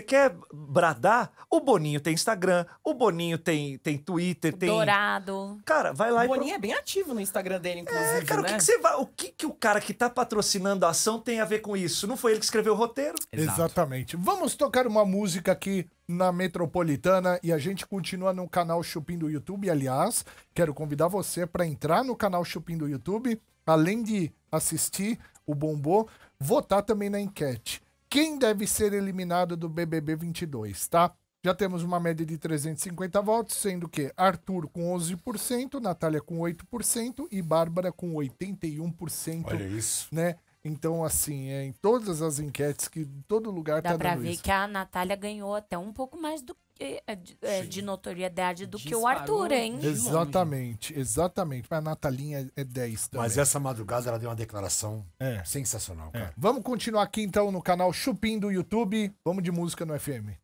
quer bradar? O Boninho tem Instagram, o Boninho tem Twitter, tem... Dourado. Cara, vai lá O Boninho é bem ativo no Instagram dele, inclusive, Cara, né? o que o cara que tá patrocinando a ação tem a ver com isso? Não foi ele que escreveu o roteiro? Exatamente. Vamos tocar uma música aqui na Metropolitana e a gente continua no canal Chupim do YouTube. Aliás, quero convidar você para entrar no canal Chupim do YouTube, além de assistir o Bombô, votar também na enquete. Quem deve ser eliminado do BBB 22, tá? Já temos uma média de 350 votos, sendo que Arthur com 11%, Natália com 8% e Bárbara com 81%. Olha isso. Né? Então, assim, em todas as enquetes que todo lugar Dá tá pra dando ver isso. que a Natália ganhou até um pouco mais do que, de notoriedade do que o Disparou. Arthur, hein? Exatamente. Mas a Natalinha é 10 também. Mas essa madrugada ela deu uma declaração É. sensacional, cara. Vamos continuar aqui, então, no canal Chupim do YouTube. Vamos de música no FM.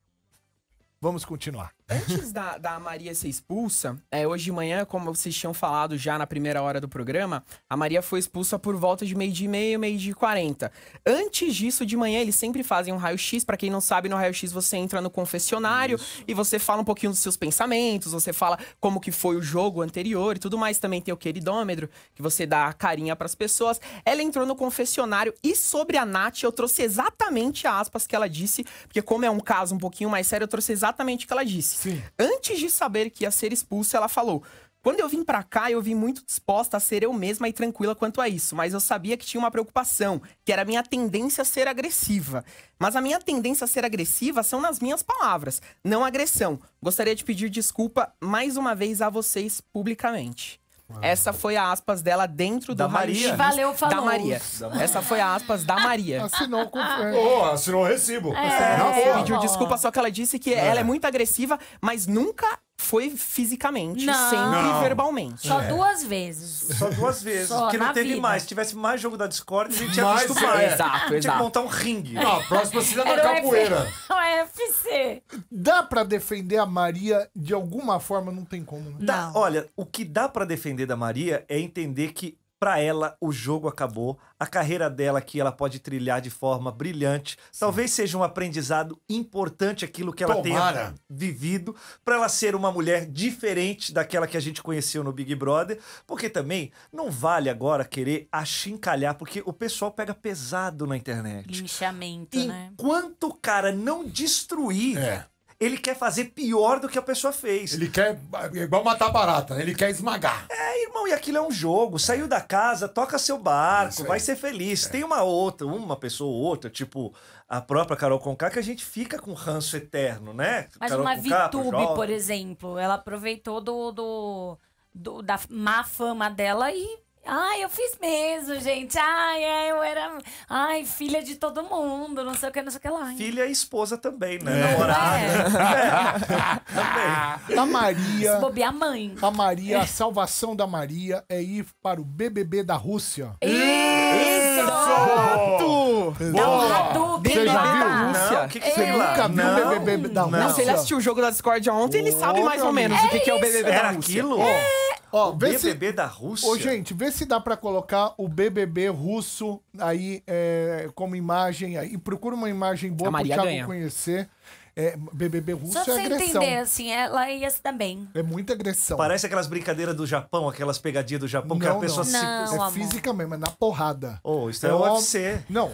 Vamos continuar. Antes da Maria ser expulsa, hoje de manhã, como vocês tinham falado já na primeira hora do programa, a Maria foi expulsa por volta de 12h30, 12h40. Antes disso, de manhã, eles sempre fazem um raio-x. Pra quem não sabe, no raio-x você entra no confessionário e você fala um pouquinho dos seus pensamentos, você fala como que foi o jogo anterior e tudo mais. Também tem o queridômetro, que você dá a carinha pras pessoas. Ela entrou no confessionário e sobre a Nath, eu trouxe exatamente a aspas que ela disse, porque como é um caso um pouquinho mais sério, eu trouxe exatamente o que ela disse. Sim. Antes de saber que ia ser expulsa, ela falou: quando eu vim pra cá, eu vim muito disposta a ser eu mesma e tranquila quanto a isso, mas eu sabia que tinha uma preocupação, que era a minha tendência a ser agressiva. Mas a minha tendência a ser agressiva são nas minhas palavras, não agressão. Gostaria de pedir desculpa mais uma vez a vocês publicamente. Essa foi a aspas dela dentro Da do Maria. raio-x Valeu, falou. da Maria. Essa foi a aspas da Maria. Assinou com... Assinou o recibo. Pediu desculpa, só que ela disse que ela é muito agressiva, mas nunca foi fisicamente, Não. sempre Não. verbalmente. Só 2 vezes. Só 2 vezes. Só Porque não na teve vida. mais. Se tivesse mais jogo da Discord, a gente tinha Mais, visto mais. exato, Tinha que exato. montar um ringue. Não, a próxima seria da Era o capoeira. O UFC. Dá pra defender a Maria de alguma forma? Não tem como, né? Olha, o que dá pra defender da Maria é entender que Pra ela, o jogo acabou. A carreira dela aqui, ela pode trilhar de forma brilhante. Talvez seja um aprendizado importante aquilo que ela tenha vivido, pra ela ser uma mulher diferente daquela que a gente conheceu no Big Brother. Porque também não vale agora querer achincalhar, porque o pessoal pega pesado na internet. Linchamento, né? Enquanto o cara não destruir... Ele quer fazer pior do que a pessoa fez. Ele quer, igual matar barata, né? Ele quer esmagar. Irmão, e aquilo é um jogo. Saiu da casa, toca seu barco, vai ser feliz. Tem uma pessoa ou outra, tipo a própria Carol Conká, que a gente fica com ranço eterno, né? Mas Carol uma Conká, VTube, por exemplo, ela aproveitou da má fama dela e... Ai, eu fiz mesmo, gente. Ai, eu era... Ai, filha de todo mundo, não sei o que, não sei o que lá. Filha e esposa também, né? Namorada. Também. A Maria... Se bobear, mãe. A Maria, a salvação da Maria é ir para o BBB da Rússia. Isso! Dá um Hadouken, Você já viu? Rússia? O que Você sei lá? nunca viu o BBB da Rússia? Não, se ele assistiu o jogo da Discord ontem, ele sabe mais ou menos o que é o BBB da Era Rússia. aquilo? Ó, O vê se... BBB da Rússia? Ô, gente, vê se dá pra colocar o BBB russo aí como imagem aí. Procura uma imagem boa A pro Maria Thiago ganha. conhecer. BBB russo Só é pra você agressão. entender, assim, ela ia se dar bem. É muita agressão. Parece aquelas brincadeiras do Japão, aquelas pegadinhas do Japão, que a Não, pessoa não. se... Não, É amor. fisicamente, mas na porrada. Oh, isso é o ó- UFC. Não,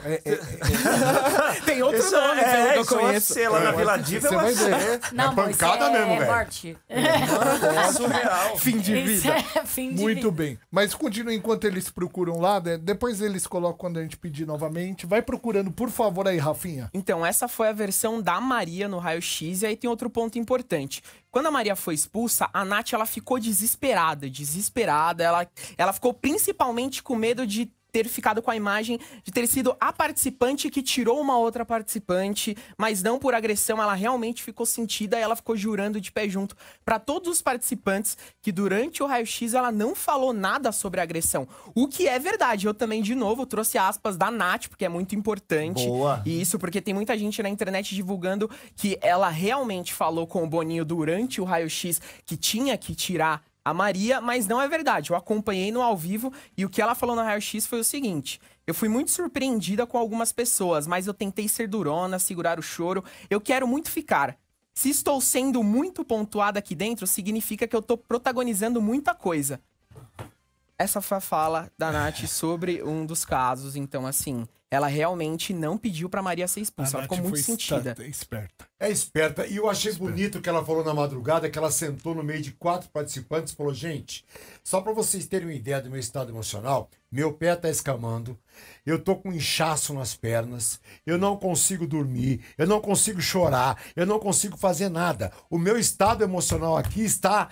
Tem outro Isso nome, pelo que eu isso é conheço. UFC, lá na Vila Diva Você é vai UFC. ver. Não, amor, isso pancada mesmo, velho. morte. É surreal. Fim de Isso vida. é fim de Muito vida. bem. Mas continua enquanto eles procuram lá, né? Depois eles colocam quando a gente pedir novamente. Vai procurando, por favor, aí, Rafinha. Então, essa foi a versão da Maria no raio-x. E aí tem outro ponto importante. Quando a Maria foi expulsa, a Nath ela ficou desesperada. Ela ficou principalmente com medo de ter ficado com a imagem de ter sido a participante que tirou uma outra participante, mas não por agressão, ela realmente ficou sentida e ela ficou jurando de pé junto para todos os participantes que durante o raio-x ela não falou nada sobre agressão. O que é verdade. Eu também, de novo, trouxe aspas da Nath, porque é muito importante. Boa. E isso porque tem muita gente na internet divulgando que ela realmente falou com o Boninho durante o raio-x que tinha que tirar a Maria, mas não é verdade. Eu acompanhei no ao vivo e o que ela falou no raio-x foi o seguinte: eu fui muito surpreendida com algumas pessoas, mas eu tentei ser durona, segurar o choro. Eu quero muito ficar. Se estou sendo muito pontuada aqui dentro, significa que eu tô protagonizando muita coisa. Essa foi a fala da Nath sobre um dos casos. Então, assim, ela realmente não pediu pra Maria ser expulsa. Ela ficou muito sentida. Esperta. É esperta. E eu achei bonito que ela falou na madrugada, que ela sentou no meio de 4 participantes e falou: gente, só pra vocês terem uma ideia do meu estado emocional, meu pé tá escamando, eu tô com inchaço nas pernas, eu não consigo dormir, eu não consigo chorar, eu não consigo fazer nada. O meu estado emocional aqui está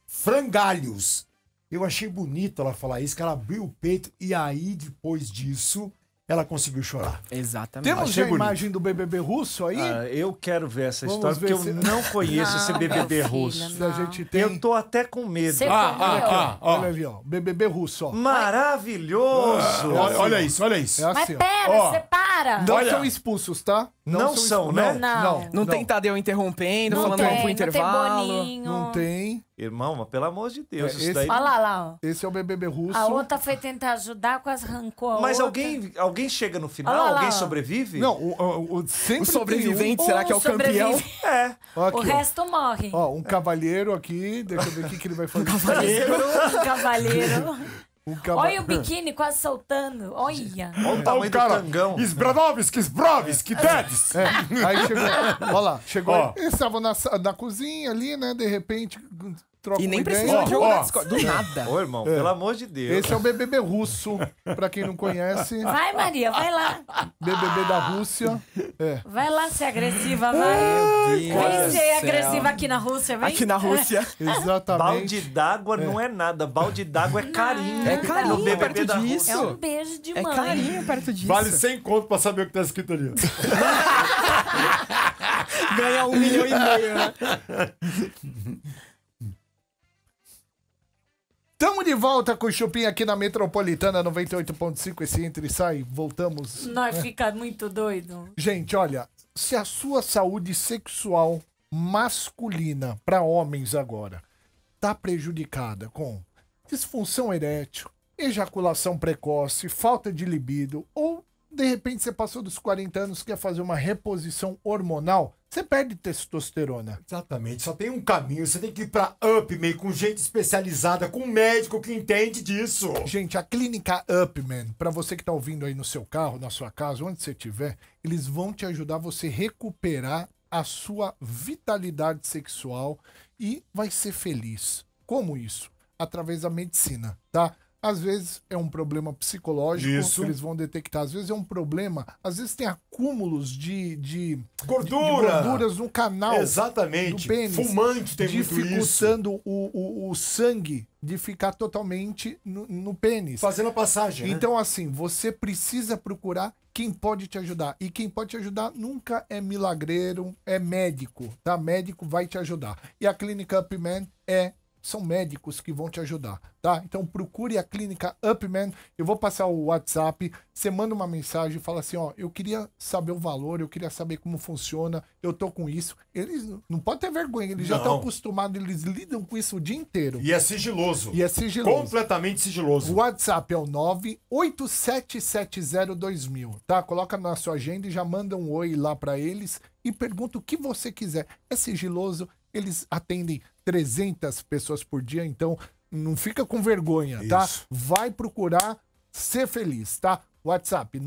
frangalhos. Eu achei bonito ela falar isso, que ela abriu o peito e aí, depois disso, ela conseguiu chorar. Exatamente. Temos Achei já a bonito. imagem do BBB russo aí? Ah, eu quero ver essa Vamos história, ver porque eu se- não conheço esse Não, BBB meu russo. filho, Se a gente tem... Eu tô até com medo. Você Olha ali, ó. BBB russo, ó. Maravilhoso! Olha isso, olha isso. É Mas assim, ó. pera, Ó. separa. Não Olha. são expulsos, tá? Não são, expulsos. né? Não. Não tem Tadeu interrompendo, Não falando tem, vamos pro não tem intervalo. Boninho. Não tem. Irmão, mas pelo amor de Deus, É, isso esse- daí... Olha lá, ó. Esse é o BBB russo. A outra foi tentar ajudar, quase arrancou a Mas outra. alguém chega no final? Olha lá, Alguém ó. sobrevive? Não, sempre O sobrevivente, Um será que é o campeão? sobrevive, É. tem um. Ó, O aqui, ó. resto morre. Ó, um cavalheiro aqui. Deixa eu ver o que ele vai fazer. Um cavaleiro. Um Olha o biquíni quase soltando. Olha. Olha o tamanho do tangão. Sbravski, Dedes. É, aí chegou. Olha lá, chegou. Ó. Eles estavam na cozinha ali, né? De repente, troca E uma nem ideia. precisou de jogo Ó, da ó. Discord. Do nada. Ô, irmão, pelo amor de Deus. Esse é o BBB russo, pra quem não conhece. Vai, Maria, vai lá. BBB da Rússia. É. Vai lá ser agressiva, vai. Vem Deus ser do céu. agressiva aqui na Rússia, vem. Aqui na Rússia. Exatamente. Balde d'água não é nada. Balde d'água é carinho. É carinho no BBB perto da disso. Rússia. É um beijo de É mãe. carinho perto disso. Vale 100 conto pra saber o que tá escrito ali. Ganha 1,5 milhão, né? Tamo de volta com o Chupim aqui na Metropolitana 98.5. Esse entra e sai, voltamos. Nós fica muito doido. Gente, olha, se a sua saúde sexual masculina, para homens agora, tá prejudicada com disfunção erétil, ejaculação precoce, falta de libido, ou de repente você passou dos 40 anos e quer fazer uma reposição hormonal, você perde testosterona. Exatamente, só tem um caminho, você tem que ir pra Upman com gente especializada, com um médico que entende disso. Gente, a clínica Upman, para você que tá ouvindo aí no seu carro, na sua casa, onde você estiver, eles vão te ajudar a você recuperar a sua vitalidade sexual e vai ser feliz. Como isso? Através da medicina, tá? Às vezes é um problema psicológico Isso. que eles vão detectar. Às vezes é um problema, às vezes tem acúmulos de Gordura. gorduras no canal Exatamente. do pênis, Fumante tem muito isso. dificultando o sangue de ficar totalmente no pênis. Fazendo a passagem, né? Então, assim, você precisa procurar quem pode te ajudar. E quem pode te ajudar nunca é milagreiro, é médico, tá? Médico vai te ajudar. E a Clínica Upman são médicos que vão te ajudar, tá? Então procure a Clínica Upman. Eu vou passar o WhatsApp, você manda uma mensagem e fala assim, ó, eu queria saber o valor, eu queria saber como funciona, eu tô com isso. Eles não podem ter vergonha, eles já estão acostumados, eles lidam com isso o dia inteiro. E é sigiloso. E é sigiloso. Completamente sigiloso. O WhatsApp é o 987702000, tá? Coloca na sua agenda e já manda um oi lá pra eles e pergunta o que você quiser. É sigiloso, eles atendem 300 pessoas por dia, então não fica com vergonha, tá? Isso. Vai procurar ser feliz, tá? WhatsApp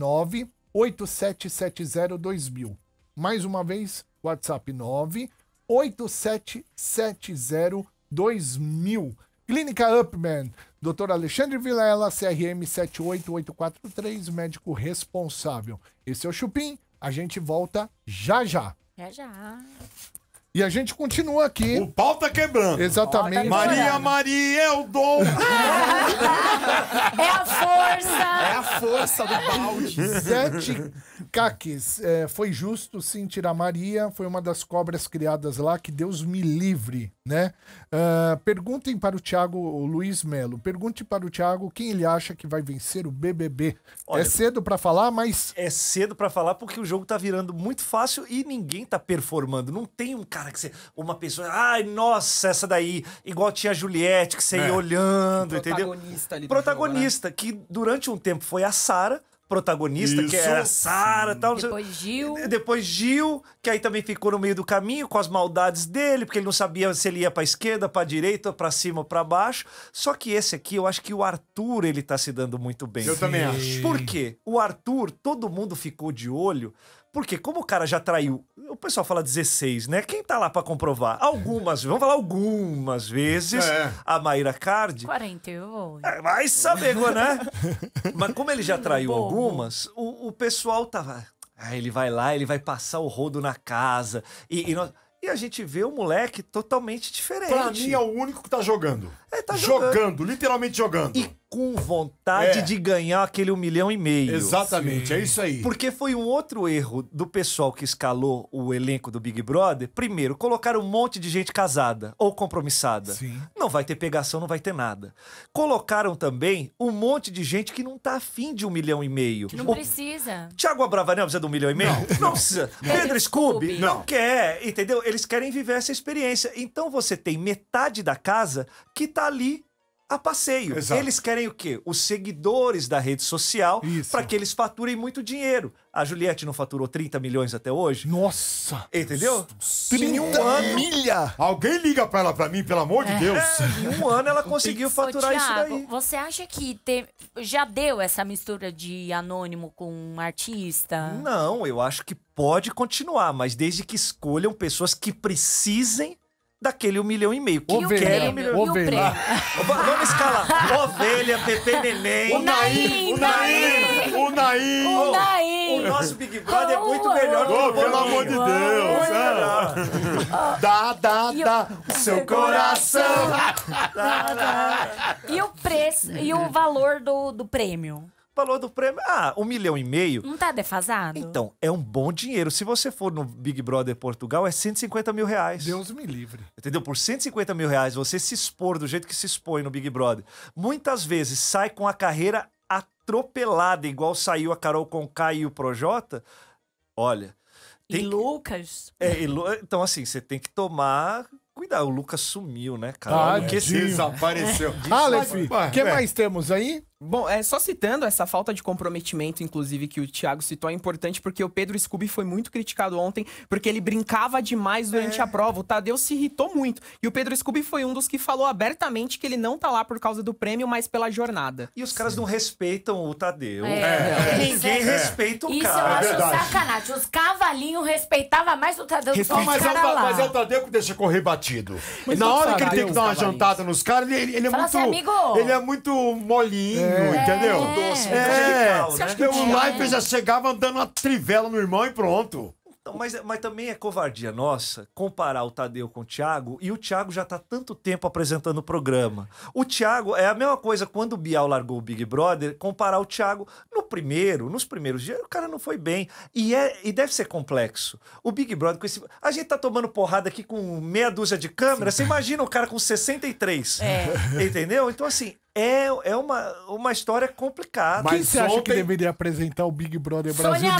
987702000. Mais uma vez, WhatsApp 987702000. Clínica Upman, Dr. Alexandre Vilela, CRM 78843, médico responsável. Esse é o Chupim, a gente volta já já. Já. E a gente continua aqui. O pau tá quebrando. Exatamente. Maria é o dom. É a força! É a força do balde. 7 caques. Foi justo sim tirar Maria. Foi uma das cobras criadas lá. Que Deus me livre, né? Perguntem para o Thiago, o Luiz Melo. Pergunte para o Thiago quem ele acha que vai vencer o BBB. Olha, é cedo pra falar, mas... É cedo pra falar porque o jogo tá virando muito fácil e ninguém tá performando. Não tem um cara que você... Uma pessoa... Ai, nossa, essa daí... Igual tinha a Juliette, que você ia olhando, entendeu? Protagonista ali do Protagonista, que durante um tempo foi a Sara, protagonista, que era a Sara e tal. Depois Gil. Depois Gil, que aí também ficou no meio do caminho com as maldades dele, porque ele não sabia se ele ia pra esquerda, pra direita, pra cima ou pra baixo. Só que esse aqui, eu acho que o Arthur, ele tá se dando muito bem. Eu também acho. Por quê? O Arthur, todo mundo ficou de olho, porque como o cara já traiu, o pessoal fala 16, né? Quem tá lá pra comprovar? Vamos falar algumas vezes, a Mayra Card. 48. Vai saber, né? Mas como ele já traiu algumas, o pessoal tava... ele vai lá, ele vai passar o rodo na casa. E a gente vê o moleque totalmente diferente. Pra mim é o único que tá jogando. Tá jogando, literalmente jogando. E com vontade de ganhar aquele 1,5 milhão. Exatamente, é isso aí. Porque foi um outro erro do pessoal que escalou o elenco do Big Brother. Primeiro, colocaram um monte de gente casada ou compromissada. Sim. Não vai ter pegação, não vai ter nada. Colocaram também um monte de gente que não tá afim de 1,5 milhão. Não precisa. Thiago Abravanel precisa de 1,5 milhão? Não precisa. Pedro Scooby Não. não quer, entendeu? Eles querem viver essa experiência. Então você tem metade da casa que tá ali a passeio. Exato. Eles querem o quê? Os seguidores da rede social Isso. para que eles faturem muito dinheiro. A Juliette não faturou 30 milhões até hoje? Nossa! Entendeu? 30 milha! Alguém liga pra ela pra mim, pelo amor de Deus. Em um ano ela conseguiu faturar isso Thiago, daí. você acha que já deu essa mistura de anônimo com um artista? Não, eu acho que pode continuar, mas desde que escolham pessoas que precisem daquele 1,5 milhão. Quem Ovelha. quer 1 E milhão? o prêmio? Vamos escalar. Ovelha, Pepe Neném. O Naim. O nosso Big Brother é muito melhor que Ô, o pelo Boninho. amor de Deus. Dá, seu coração. E o preço e o valor do prêmio? Valor do prêmio, 1,5 milhão. Não tá defasado? Então, é um bom dinheiro. Se você for no Big Brother Portugal, é 150 mil reais. Deus me livre. Entendeu? Por 150 mil reais, você se expor do jeito que se expõe no Big Brother. Muitas vezes sai com a carreira atropelada, igual saiu a Carol Conká e o Projota. Olha... E Lucas? Então, assim, você tem que tomar cuidado. O Lucas sumiu, né, cara? Tadinho. Desapareceu. Aleph, o que Vai. mais temos aí? Bom, só citando essa falta de comprometimento, inclusive, que o Thiago citou, é importante porque o Pedro Scooby foi muito criticado ontem, porque ele brincava demais durante a prova. O Tadeu se irritou muito. E o Pedro Scooby foi um dos que falou abertamente que ele não tá lá por causa do prêmio, mas pela jornada. E os caras não respeitam o Tadeu. Ninguém Ninguém respeita o Isso cara. eu acho sacanagem. Os cavalinhos respeitavam mais o Tadeu do que os Mas caras é lá. o Tadeu que deixa correr batido. Mas Na não hora que ele sabe, tem que dar uma os cavalinhos. jantada nos caras, ele é Fala muito. assim, amigo. Ele é muito molinho, entendeu? Doce, É, musical, né? o Leifert já chegava dando uma trivela no irmão e pronto. Então, mas também é covardia nossa comparar o Tadeu com o Thiago, e o Thiago já tá tanto tempo apresentando o programa. O Thiago é a mesma coisa quando o Bial largou o Big Brother, comparar o Thiago nos primeiros dias, o cara não foi bem. E deve ser complexo. O Big Brother, com esse, a gente tá tomando porrada aqui com meia dúzia de câmeras, você imagina o cara com 63. Entendeu? Então, assim, é uma história complicada. Quem você acha que deveria apresentar o Big Brother Brasil? Sônia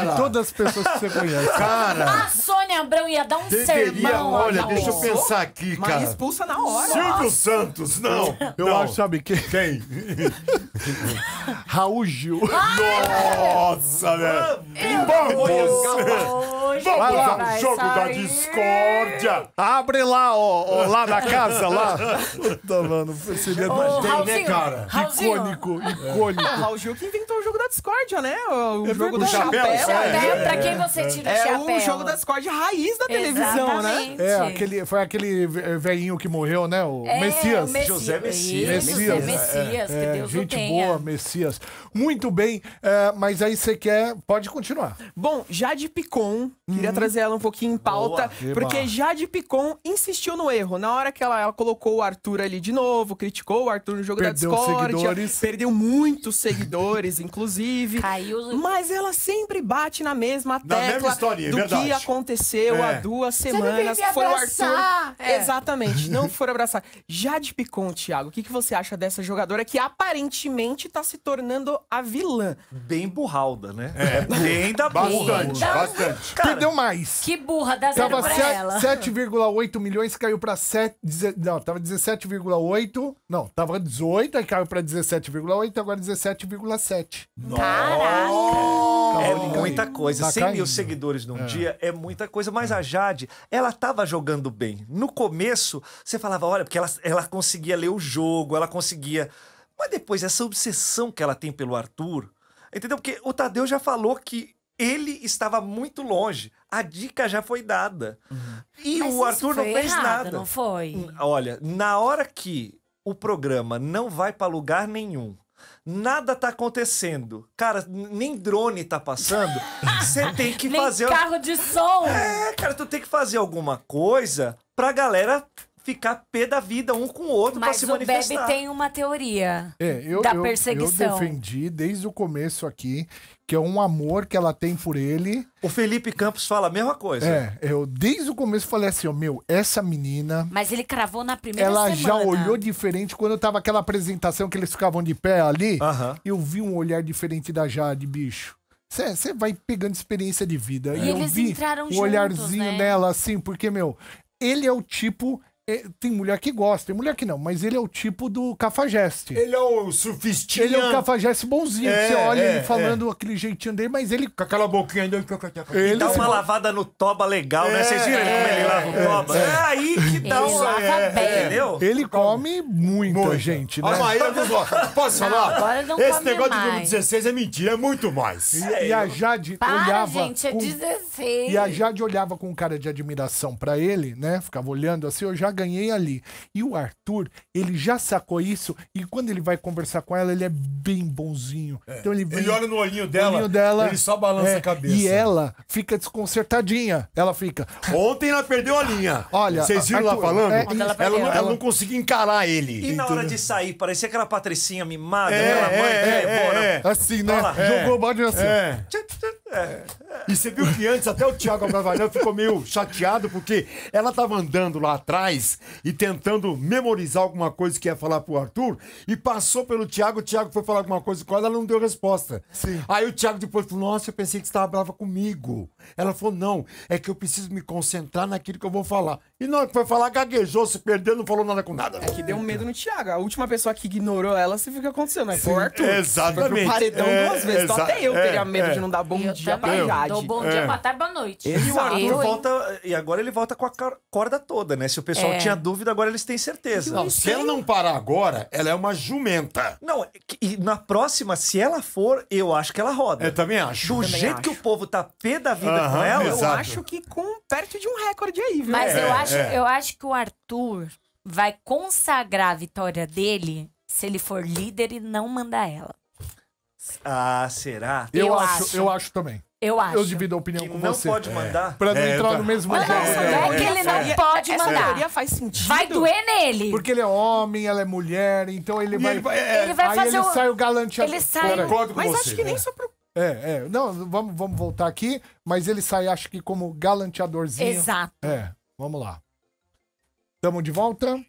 Abrão. Todas as pessoas que você conhece. Cara, A Sônia Abrão ia dar um deveria. sermão. Olha, lá, deixa eu ó. pensar aqui, Mas cara. expulsa na hora. Silvio Santos, não. Eu não. acho, sabe quem? Quem? Raul Gil. Nossa, velho. Vamos! Vamos Vai lá. ao jogo da discórdia. Abre lá, ó, lá na casa, lá. Puta, mano, seria Ô, Tem, Raulzinho, né, cara? Raulzinho. icônico. O Raul Gil que inventou o jogo da discórdia, né? O jogo do verdade. chapéu. Chapéu, Chapéu, pra quem você tira o É chapéu? o jogo da discórdia raiz da televisão, né? Exatamente. foi aquele velhinho que morreu, né? O É, Messias. o José Messias. Isso, Messias, José Messias, que Deus o gente tenha. boa, Messias. Muito bem, mas aí você pode continuar. Bom, Jade Picon, queria trazer ela um pouquinho em pauta, Boa. porque Eba. Jade Picon insistiu no erro. Na hora que ela colocou o Arthur ali de novo, criticou o Arthur no jogo Perdeu da discórdia, seguidores. perdeu muitos seguidores, inclusive. Caiu. Mas ela sempre bate na mesma Na tecla mesma historinha, do verdade. que aconteceu há 2 semanas. veio me Foi o abraçar. Arthur. Exatamente, não foram abraçar. Jade Picon, Thiago, o que você acha dessa jogadora que aparentemente tá se tornando a vilã? Bem burralda, né? É bem da burra. Bastante, bastante. Cara, Perdeu mais. Que burra, dá zero Tava pra ela. 7,8 milhões, caiu pra 7. Não, tava 17,8. Não, tava 18, aí caiu pra 17,8, agora 17,7. Caraca. É Tá muita caindo. coisa. Tá 100 mil caindo. seguidores num dia é muita coisa. Mas a Jade, ela tava jogando bem. No começo, você falava, olha, porque ela conseguia ler o jogo, ela conseguia... Mas depois, essa obsessão que ela tem pelo Arthur, entendeu? Porque o Tadeu já falou que ele estava muito longe. A dica já foi dada. E Mas o isso Arthur não foi fez errado, nada. não foi? Olha, na hora que o programa não vai pra lugar nenhum, nada tá acontecendo, cara, nem drone tá passando, você tem que Nem fazer... carro de som. Cara, tu tem que fazer alguma coisa pra galera ficar pé da vida um com o outro pra Mas se o Bebe manifestar. tem uma teoria Eu da perseguição. Eu defendi desde o começo aqui que é um amor que ela tem por ele. O Felipe Campos fala a mesma coisa. Eu desde o começo falei assim, ó, essa menina, Mas ele cravou na primeira ela semana. já olhou diferente quando tava aquela apresentação que eles ficavam de pé ali. Aham. Eu vi um olhar diferente da Jade, bicho. Você vai pegando experiência de vida. E eu eles vi entraram um juntos, olharzinho né? nela, assim, porque, ele é o tipo... tem mulher que gosta, tem mulher que não, mas ele é o tipo do cafajeste. Ele é o surfistinha. Ele é o cafajeste bonzinho. É, Você olha é, ele falando aquele jeitinho dele, mas ele... Com aquela boquinha ainda. Ele Dá se uma vo- lavada no toba legal, né? Vocês viram como ele lava o toba? É aí que dá Ele uma... lava bem. Entendeu? Ele come muita Muito. gente, né? A Maíra não gosta. Posso falar? Agora não Esse come negócio de número mais. 16 é mentira, é muito mais. E a Jade Para, olhava... gente, é com- 16. E a Jade olhava com um cara de admiração pra ele, né? Ficava olhando assim, eu já ganhei ali. E o Arthur, ele já sacou isso, e quando ele vai conversar com ela, ele é bem bonzinho. Então ele vem... Ele olha no olhinho olhinho dela, ele só balança a cabeça. E ela fica desconcertadinha. Ela fica... Ontem ela perdeu a linha. Olha, Vocês viram Arthur, ela falando? é, Quando ela ela, perdeu. ela não conseguia encarar ele. E na hora de sair, parecia aquela patricinha mimada, É, aquela mãe que levou, né? Assim, né? Olha lá. Jogou o balde assim. É. E você viu que antes até o Thiago Abravanel ficou meio chateado porque ela tava andando lá atrás e tentando memorizar alguma coisa que ia falar pro Arthur e passou pelo Thiago, o Thiago foi falar alguma coisa com ela não deu resposta. Sim. Aí o Thiago depois falou, nossa, eu pensei que você tava brava comigo. Ela falou, não, é que eu preciso me concentrar naquilo que eu vou falar. E na hora que foi falar, gaguejou, se perdeu, não falou nada com nada. É que deu um medo no Thiago. A última pessoa que ignorou ela, você fica acontecendo, né? Foi o Arthur. Exatamente. Foi pro paredão 2 vezes. Então até eu teria medo de não dar bom Eu dia pra também Jade. dou bom dia, boa tarde, boa noite. E o Arthur Eu, hein? volta. E agora ele volta com a corda toda, né? Se o pessoal tinha dúvida, agora eles têm certeza. Não, se ela não parar agora, ela é uma jumenta. Não, e na próxima, se ela for, eu acho que ela roda. Eu também acho. Do Também jeito acho. que o povo tá pé da vida Aham, com ela, Eu exato. acho que perto de um recorde aí, viu? Mas eu acho que o Arthur vai consagrar a vitória dele se ele for líder e não mandar ela. Ah, será? Eu acho. Eu acho também. Eu acho. Eu divido a opinião Que com não você. pode mandar? Pra não entrar tá. no mesmo Não, jogo. não é que ele não pode Essa mandar. teoria faz sentido. Vai doer nele. Porque ele é homem, ela é mulher, então ele vai. Ele vai aí fazer ele o... sai o galanteador. Ele sai... Concordo com Mas você. acho que nem só pro... Não, vamos voltar aqui, mas ele sai, acho que como galanteadorzinho. Exato. Vamos lá. Tamo de volta.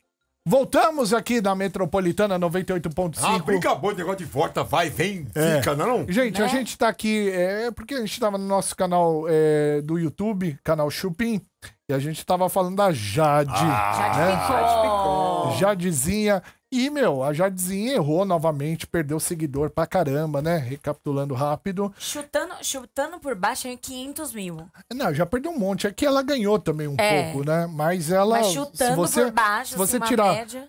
Voltamos aqui da Metropolitana 98.5. Ah, brinca bom, negócio de volta, vai, vem, fica, não? Gente, Né? a gente tá aqui, porque a gente tava no nosso canal do YouTube, canal Chupim, e a gente tava falando da Jade. Já ficou. Jadezinha. E, a Jadezinha errou novamente, perdeu seguidor pra caramba, né? Recapitulando rápido. Chutando por baixo é 500 mil. Não, já perdeu um monte. É que ela ganhou também um pouco, né? Mas ela. Mas chutando por baixo, se você assim, uma tirar, média.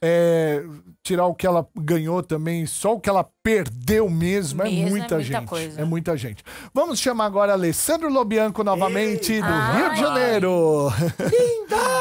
tirar o que ela ganhou também, só o que ela perdeu mesmo, é Mesmo, é muita muita gente. coisa. É muita gente. Vamos chamar agora Alessandro Lobianco novamente, do Ai. Rio de Janeiro.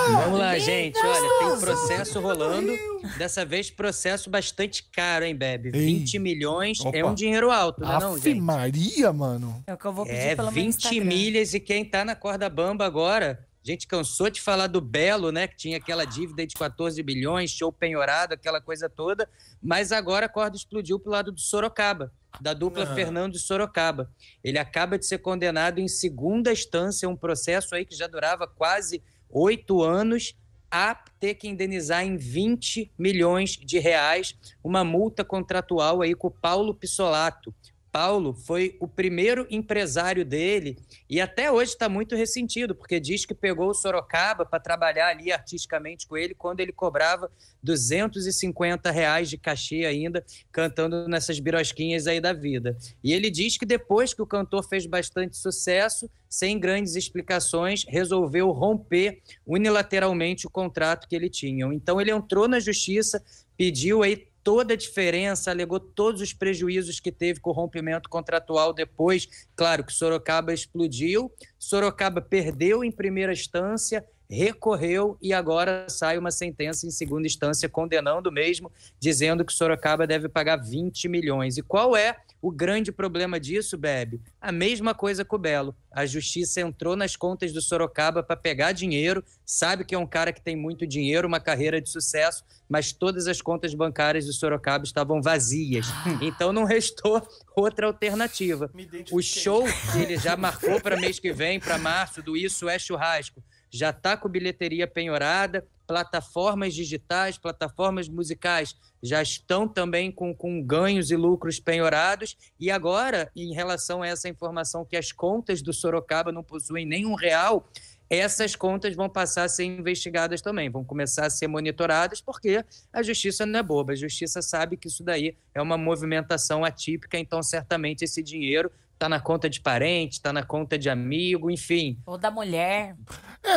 Vamos lá, gente. Olha, tem processo rolando. Dessa vez, processo bastante caro, hein, Bebe? Ei. 20 milhões é Opa. um dinheiro alto, não é não, Aff, gente? Maria, mano. É o que eu vou pedir É, pelo meu 20 Instagram. milhas e quem tá na corda bamba agora... A gente cansou de falar do Belo, né? Que tinha aquela dívida de 14 bilhões, show penhorado, aquela coisa toda. Mas agora a corda explodiu pro lado do Sorocaba, da dupla Fernando e Sorocaba. Ele acaba de ser condenado em segunda instância, um processo aí que já durava quase 8 anos, a ter que indenizar em 20 milhões de reais uma multa contratual aí com o Paulo Pissolato. Paulo foi o primeiro empresário dele e até hoje está muito ressentido, porque diz que pegou o Sorocaba para trabalhar ali artisticamente com ele quando ele cobrava R$250 de cachê ainda, cantando nessas birosquinhas aí da vida. E ele diz que depois que o cantor fez bastante sucesso, sem grandes explicações, resolveu romper unilateralmente o contrato que ele tinha. Então ele entrou na justiça, pediu aí toda a diferença, alegou todos os prejuízos que teve com o rompimento contratual depois. Claro que Sorocaba explodiu, Sorocaba perdeu em primeira instância, recorreu e agora sai uma sentença em segunda instância condenando mesmo, dizendo que Sorocaba deve pagar 20 milhões. E qual é o grande problema disso, Bebe? A mesma coisa com o Belo. A justiça entrou nas contas do Sorocaba para pegar dinheiro, sabe que é um cara que tem muito dinheiro, uma carreira de sucesso, mas todas as contas bancárias do Sorocaba estavam vazias. Então não restou outra alternativa. O show que ele já marcou para mês que vem, para março, do Isso é Churrasco, já está com bilheteria penhorada, plataformas digitais, plataformas musicais já estão também com ganhos e lucros penhorados. E agora, em relação a essa informação que as contas do Sorocaba não possuem nenhum real, essas contas vão passar a ser investigadas também, vão começar a ser monitoradas, porque a justiça não é boba, a justiça sabe que isso daí é uma movimentação atípica, então certamente esse dinheiro está na conta de parente, está na conta de amigo, enfim. Ou da mulher.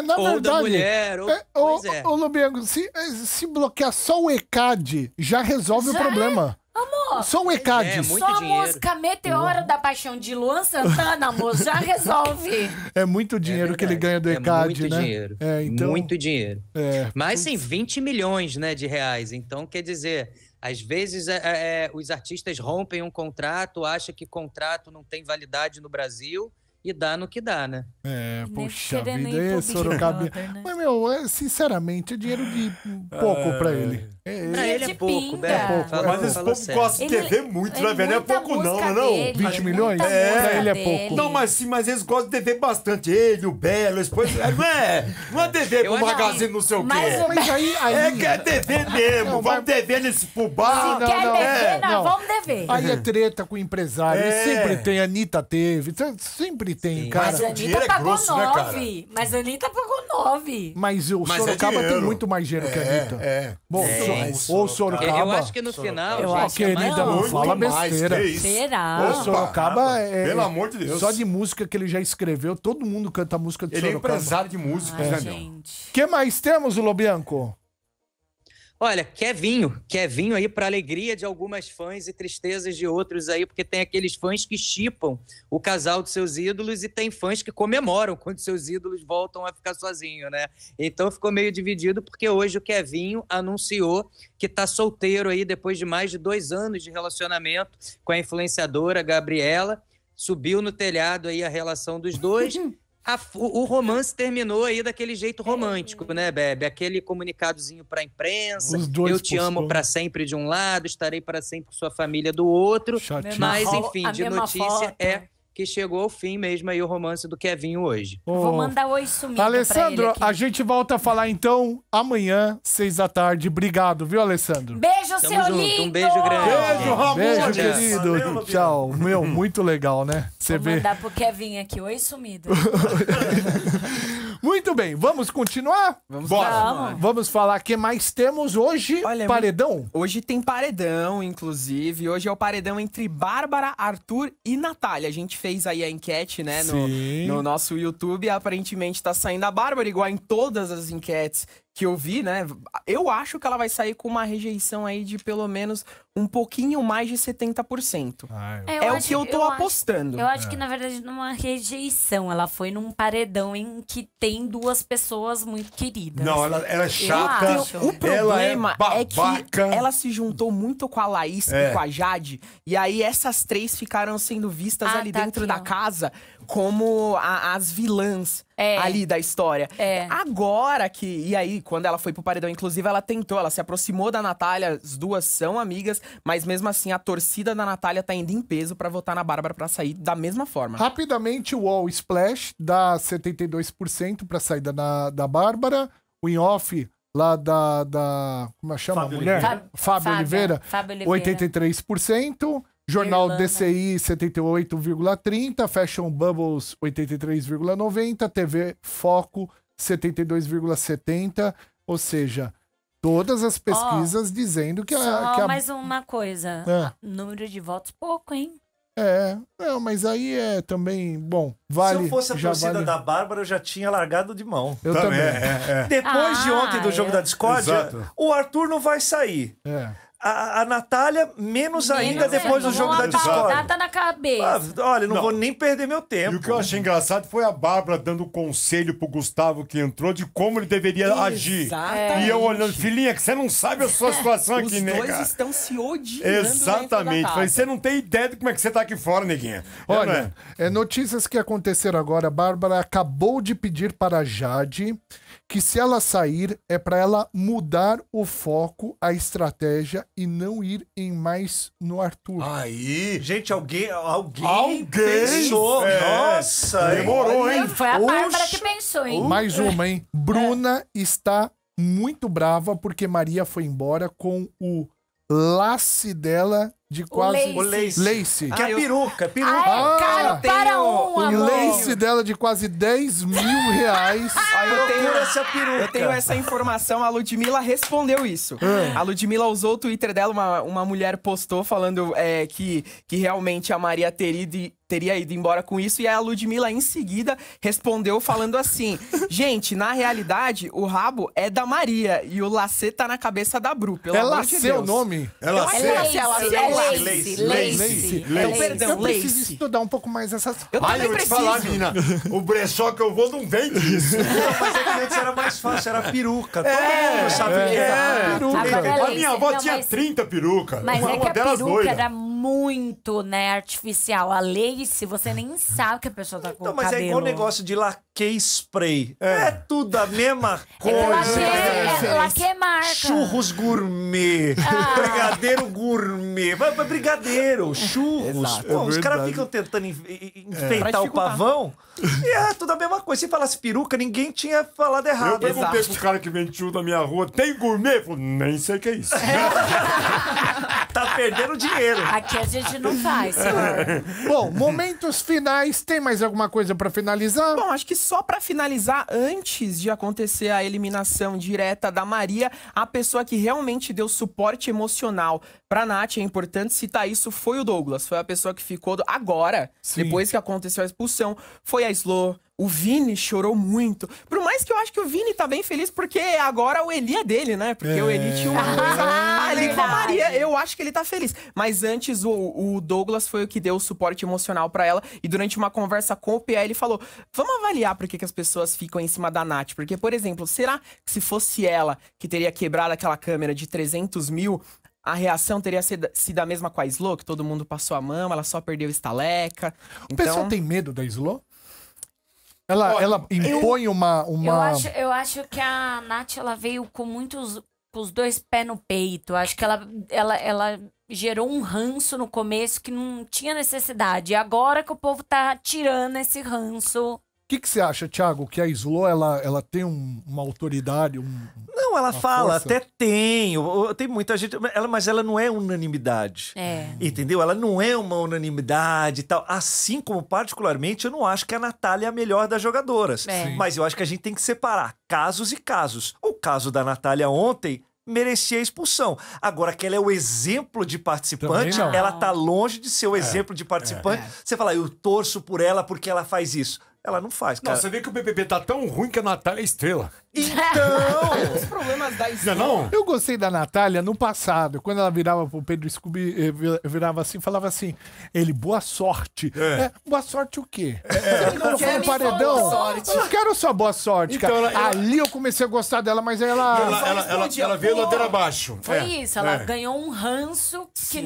Na Ou verdade, da mulher, pois é. Ô, Lobianco, se bloquear só o ECAD, já resolve o problema. Amor, Só o ECAD. É, muito só a dinheiro. música Meteora da Paixão de Luan Santana, amor, já resolve. É muito dinheiro que ele ganha do ECAD, muito né? Dinheiro, Então, muito dinheiro. É, Mas sim, 20 milhões, né, de reais. Então, quer dizer, às vezes os artistas rompem um contrato, acham que contrato não tem validade no Brasil e dá no que dá, né? Puxa querendo vida, ir pro esse Big Sorocaba. Brother, né? Mas, sinceramente, é dinheiro de pouco pra ele. Pra ele é de pouco, pinga. Beto. pouco, Falou- Mas esse falou povo sério. gosta de TV muito, né, velho? Não é muita pouco não, música não é não? dele, 20 milhões? muita É, música ele é dele. pouco. Não, mas eles gostam de TV bastante. Ele, o Belo, esposa. Não é TV pro Eu acho- magazine não sei o quê. Mas o Mas aí... É que é TV mesmo. Não, Vamos TV nesse fubá. não, Quer não, dever? Nós não. vamos dever. Aí é treta com o empresário. É. Sempre tem, a Anitta teve. Sempre tem, cara. Mas a dinheiro Anitta é pagou grosso, né, cara? 9. Mas a Anitta pagou 9. Mas o Mas é Sorocaba tem dinheiro. muito mais dinheiro que a Anitta. Bom, Ou o Sorocaba... Eu acho que no final, Eu gente, acho que é querida, mais não muito fala mais, besteira. que isso. Será? O Sorocaba é... Pelo amor de Deus. Só de música que ele já escreveu, todo mundo canta a música de Ele é Sorocaba. empresário de música, Ai, né, meu? gente. O que mais temos, Lobianco? Olha, Kevinho aí para alegria de algumas fãs e tristezas de outros aí, porque tem aqueles fãs que chipam o casal de seus ídolos e tem fãs que comemoram quando seus ídolos voltam a ficar sozinhos, né? Então ficou meio dividido porque hoje o Kevinho anunciou que tá solteiro aí depois de mais de 2 anos de relacionamento com a influenciadora Gabriela, subiu no telhado aí a relação dos dois. O romance terminou aí daquele jeito romântico, né, Bebe? Aquele comunicadozinho pra imprensa. Os dois Eu te amo postou. pra sempre de um lado, estarei para sempre com sua família do outro. Chatinho. Mas, A enfim, de mesma notícia foto. é que chegou ao fim mesmo aí o romance do Kevinho hoje. Vou Ô, mandar oi sumido pra ele Alessandro, aqui. a gente volta a falar então amanhã, 6 da tarde. Obrigado, viu, Alessandro? Beijo, seu junto, lindo! um beijo grande. Beijo, Ramon. Beijo, tchau. querido. Valeu, Lobianco. Tchau. Meu, muito legal, né? Você Vou vê. mandar pro Kevin aqui. Oi, sumido. Muito bem, vamos continuar? Vamos. Vamos falar o que mais temos hoje. Olha, Paredão? Hoje tem paredão, inclusive. Hoje é o paredão entre Bárbara, Arthur e Natália. A gente fez aí a enquete, né, Sim. no nosso YouTube. E aparentemente tá saindo a Bárbara, igual em todas as enquetes que eu vi, né? Eu acho que ela vai sair com uma rejeição aí de pelo menos um pouquinho mais de 70%. É o que eu tô apostando. Eu acho que, na verdade, numa rejeição. Ela foi num paredão em que tem 2 pessoas muito queridas. Não, ela é chata. acho. O problema ela é que babaca. ela se juntou muito com a Laís e com a Jade. E aí essas 3 ficaram sendo vistas ali tá dentro aqui, da ó. casa como as vilãs ali da história. É. Agora que... E aí, quando ela foi pro paredão, inclusive, ela tentou. Ela se aproximou da Natália. As 2 são amigas. Mas mesmo assim, a torcida da Natália tá indo em peso pra votar na Bárbara pra sair da mesma forma. Rapidamente, o All Splash dá 72% pra saída da Bárbara. O in-off lá da como é que chama a Fábio mulher? Oliveira. Fábio Oliveira. Fábio Oliveira. 83%. Jornal Irlanda. DCI 78,30%, Fashion Bubbles 83,90%, TV Foco 72,70%, ou seja, todas as pesquisas dizendo que Só que a mais uma coisa. É. Número de votos, pouco, hein? não, mas aí é também, bom, vale. Se eu fosse a já torcida vale. da Bárbara, eu já tinha largado de mão. Eu Também, também. Depois de ontem do jogo da discórdia, Exato. o Arthur não vai sair. A Natália, menos ainda depois do jogo da discórdia. Data na cabeça. Olha, não Não. vou nem perder meu tempo. E o que eu achei engraçado foi a Bárbara dando conselho pro Gustavo que entrou de como ele deveria agir. Exatamente. E eu olhando, filhinha, que você não sabe a sua situação Os aqui, né, dois cara? estão se odiando. Exatamente. dentro da Falei, casa. você não tem ideia de como é que você tá aqui fora, neguinha. Olha, notícias que aconteceram agora. A Bárbara acabou de pedir para a Jade que se ela sair é para ela mudar o foco, a estratégia e não ir em mais no Arthur. Aí. Gente, alguém Alguém? pensou. Nossa, Demorou, hein? Foi a Bárbara Oxe. que pensou, hein? Mais uma, hein? Bruna está muito brava porque Maria foi embora com o lace dela de quase... O Lace. Lace. Que é peruca, peruca. Ai, caro eu tenho para O amor. lace dela de quase 10 mil reais. Aí eu tenho, Procura essa peruca. eu tenho essa informação, a Ludmilla respondeu isso. A Ludmilla usou o Twitter dela, uma mulher postou falando que realmente a Maria teria ido embora com isso, e a Ludmilla em seguida respondeu falando assim: gente, na realidade, o rabo é da Maria e o lacê tá na cabeça da Bru, pelo Ela amor de seu Deus. nome. Ela Eu sei. acho que ela é Lace. Lace. Então, perdão, Eu preciso Lace. estudar um pouco mais essas Eu Ai, também eu vou te preciso. falar, menina. O brechó que eu vou não vende isso. Mas é que antes era mais fácil, era peruca. Todo mundo sabe o que é. peruca. Agora é A lace. minha avó Não, tinha mas- 30 perucas. Mas uma é que a delas peruca loira. era muito muito, né, artificial. A lace, você nem sabe que a pessoa tá com Então, o mas cabelo. é igual o negócio de laque spray. É tudo a mesma É que coisa. laque é marca. Churros gourmet, brigadeiro gourmet. Vai brigadeiro, churros. Exato. Pô, os caras verdade. ficam tentando Pra enfeitar o dificultar. pavão. E é tudo a mesma coisa. Se falasse peruca, ninguém tinha falado Eu errado. perguntei pro cara que vende churro na minha rua, tem gourmet? Ele falou, nem sei o que é isso. Tá perdendo dinheiro. Aqui a gente não faz, senhor. Bom, momentos finais. Tem mais alguma coisa pra finalizar? Bom, acho que só pra finalizar, antes de acontecer a eliminação direta da Maria, a pessoa que realmente deu suporte emocional pra Nath, é importante citar isso, foi o Douglas. Foi a pessoa que ficou agora, depois que aconteceu a expulsão, foi a Slo. O Vini chorou muito. Por mais que eu acho que o Vini tá bem feliz, porque agora o Eli é dele, né? Porque o Eli tinha uma coisa ali com a Maria. Eu acho que ele tá feliz. Mas antes, o Douglas foi o que deu o suporte emocional pra ela. E durante uma conversa com o PA, ele falou, vamos avaliar por que as pessoas ficam em cima da Nath. Porque, por exemplo, será que se fosse ela que teria quebrado aquela câmera de 300 mil... A reação teria sido a mesma com a Slo, que todo mundo passou a mão, ela só perdeu estaleca. O pessoal tem medo da Slo? Ela impõe uma... Eu acho que a Nath, ela veio com os dois pés no peito. Acho que ela gerou um ranço no começo que não tinha necessidade. E agora que o povo tá tirando esse ranço... O que você acha, Thiago? Que a Slo, ela tem uma autoridade, Não, ela fala, força. até tem. Tem muita gente. Mas ela não é unanimidade. É. Entendeu? Ela não é uma unanimidade e tal. Assim como, particularmente, eu não acho que a Natália é a melhor das jogadoras. É. Sim. Mas eu acho que a gente tem que separar casos e casos. O caso da Natália ontem merecia a expulsão. Agora que ela é o exemplo de participante, Também não. ela tá longe de ser o exemplo de participante. Você fala, eu torço por ela porque ela faz isso. Ela não faz, cara. Não, você vê que o BBB tá tão ruim que a Natália é estrela. Então... Os problemas da Slo... Não? Eu gostei da Natália no passado, quando ela virava pro Pedro Scooby, virava assim, falava assim, ele, boa sorte. Boa sorte o quê? Você não foi quer no me paredão? boa sorte. Eu não quero sua boa sorte, Então, cara. Ali eu comecei a gostar dela, mas Ela veio ladeira abaixo. Foi isso, ela ganhou um ranço que,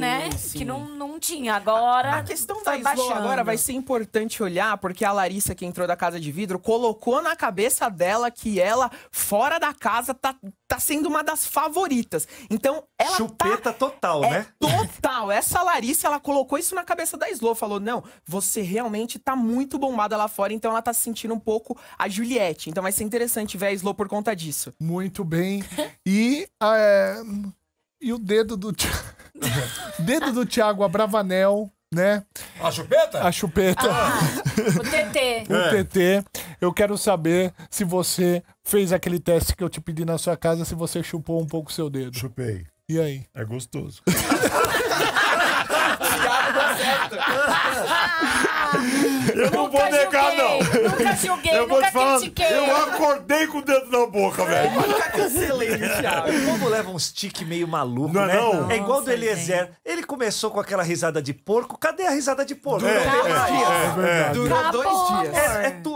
que não tinha. Agora A questão foi da Slo baixando. agora vai ser importante olhar, porque a Larissa, que entrou da Casa de Vidro, colocou na cabeça dela que ela, fora da casa, tá sendo uma das favoritas. Então, ela Chupeta total, né? Total. Essa Larissa, ela colocou isso na cabeça da Slo. Falou, não, você realmente tá muito bombada lá fora, então ela tá se sentindo um pouco a Juliette. Então vai ser interessante ver a Slo por conta disso. muito bem. E o dedo do dedo do Thiago Abravanel, né? A chupeta? A chupeta. O TT. O TT. Eu quero saber se você fez aquele teste que eu te pedi na sua casa, se você chupou um pouco o seu dedo. Chupei. E aí? É gostoso. Eu não vou negar, não. Nunca julguei, Eu vou nunca te falar, critiquei. eu acordei com o dedo na boca, velho. Cancelei, Thiago. O povo leva uns tique meio maluco, Não é né? não? É igual do Nossa, Eliezer. Ele começou com aquela risada de porco. Cadê a risada de porco? Durou 2 dias.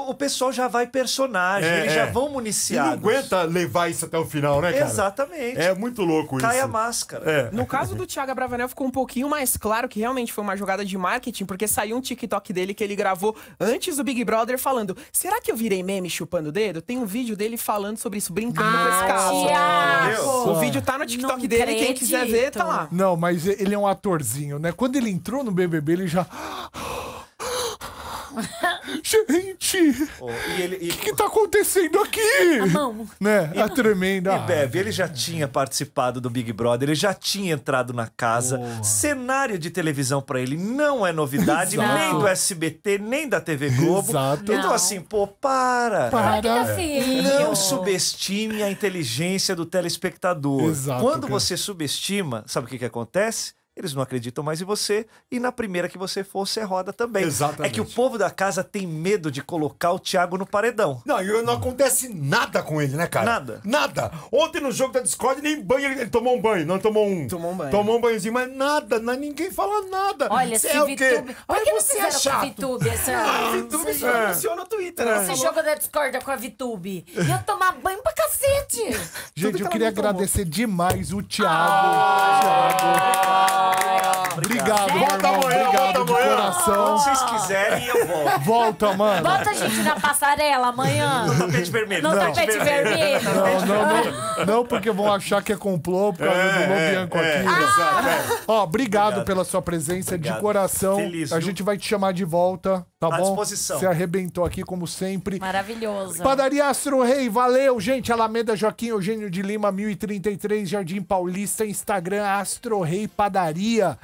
O pessoal já vai personagem, É, eles é. já vão E não municiados. aguenta levar isso até o final, né, cara? Exatamente. É muito louco isso. Cai a máscara. É. No caso do Thiago Abravanel, ficou um pouquinho mais claro que realmente foi uma jogada de marketing, porque saiu um TikTok dele que ele gravou antes do Big Brother falando: será que eu virei meme chupando o dedo? Tem um vídeo dele falando sobre isso, brincando com esse caso. Thiago. O vídeo tá no TikTok Não dele, quem quiser ver, tá lá. Não, mas ele é um atorzinho, né? Quando ele entrou no BBB, ele já... Gente, E o que tá acontecendo aqui? A mão. Né? A tremenda. E Bebe, ele já tinha participado do Big Brother, ele já tinha entrado na casa. Cenário de televisão pra ele não é novidade, Exato. nem do SBT, nem da TV Globo. Exato. Então, Não. assim, pô, para. Para. Não subestime a inteligência do telespectador. Exato, Quando cara. você subestima, sabe o que acontece? Eles não acreditam mais em você e na primeira que você for, você roda também. Exatamente. É que o povo da casa tem medo de colocar o Thiago no paredão. Não, e não acontece nada com ele, né, cara? Nada. Nada. Ontem no jogo da Discord, nem banho, ele tomou um banho. Não tomou um. Tomou um banho. Tomou um banhozinho, mas nada, ninguém fala nada. Olha, Você esse é o quê? VTube. Por que não você é fizeram com a chato. VTube VTube esse, só anunciou no Twitter. Ela esse falou. jogo da discorda com a VTube? Ia tomar banho pra cacete. Gente, que eu ela queria não tomou. agradecer demais o Thiago. Obrigado. Obrigado, meu Volta irmão. amanhã, Obrigado volta de amanhã. coração. Quando vocês quiserem, eu volto. Volta, mano. Bota a gente na passarela amanhã. No tapete vermelho. No tapete vermelho. Não, porque vão achar que é complô por causa do Lobianco aqui. Ó, obrigado pela sua presença de coração. Feliz, a viu? gente vai te chamar de volta, tá À bom? disposição. Você arrebentou aqui, como sempre. Maravilhoso. Padaria Astro Rei, valeu, gente. Alameda Joaquim Eugênio de Lima, 1033, Jardim Paulista, Instagram Astro Rei Padaria.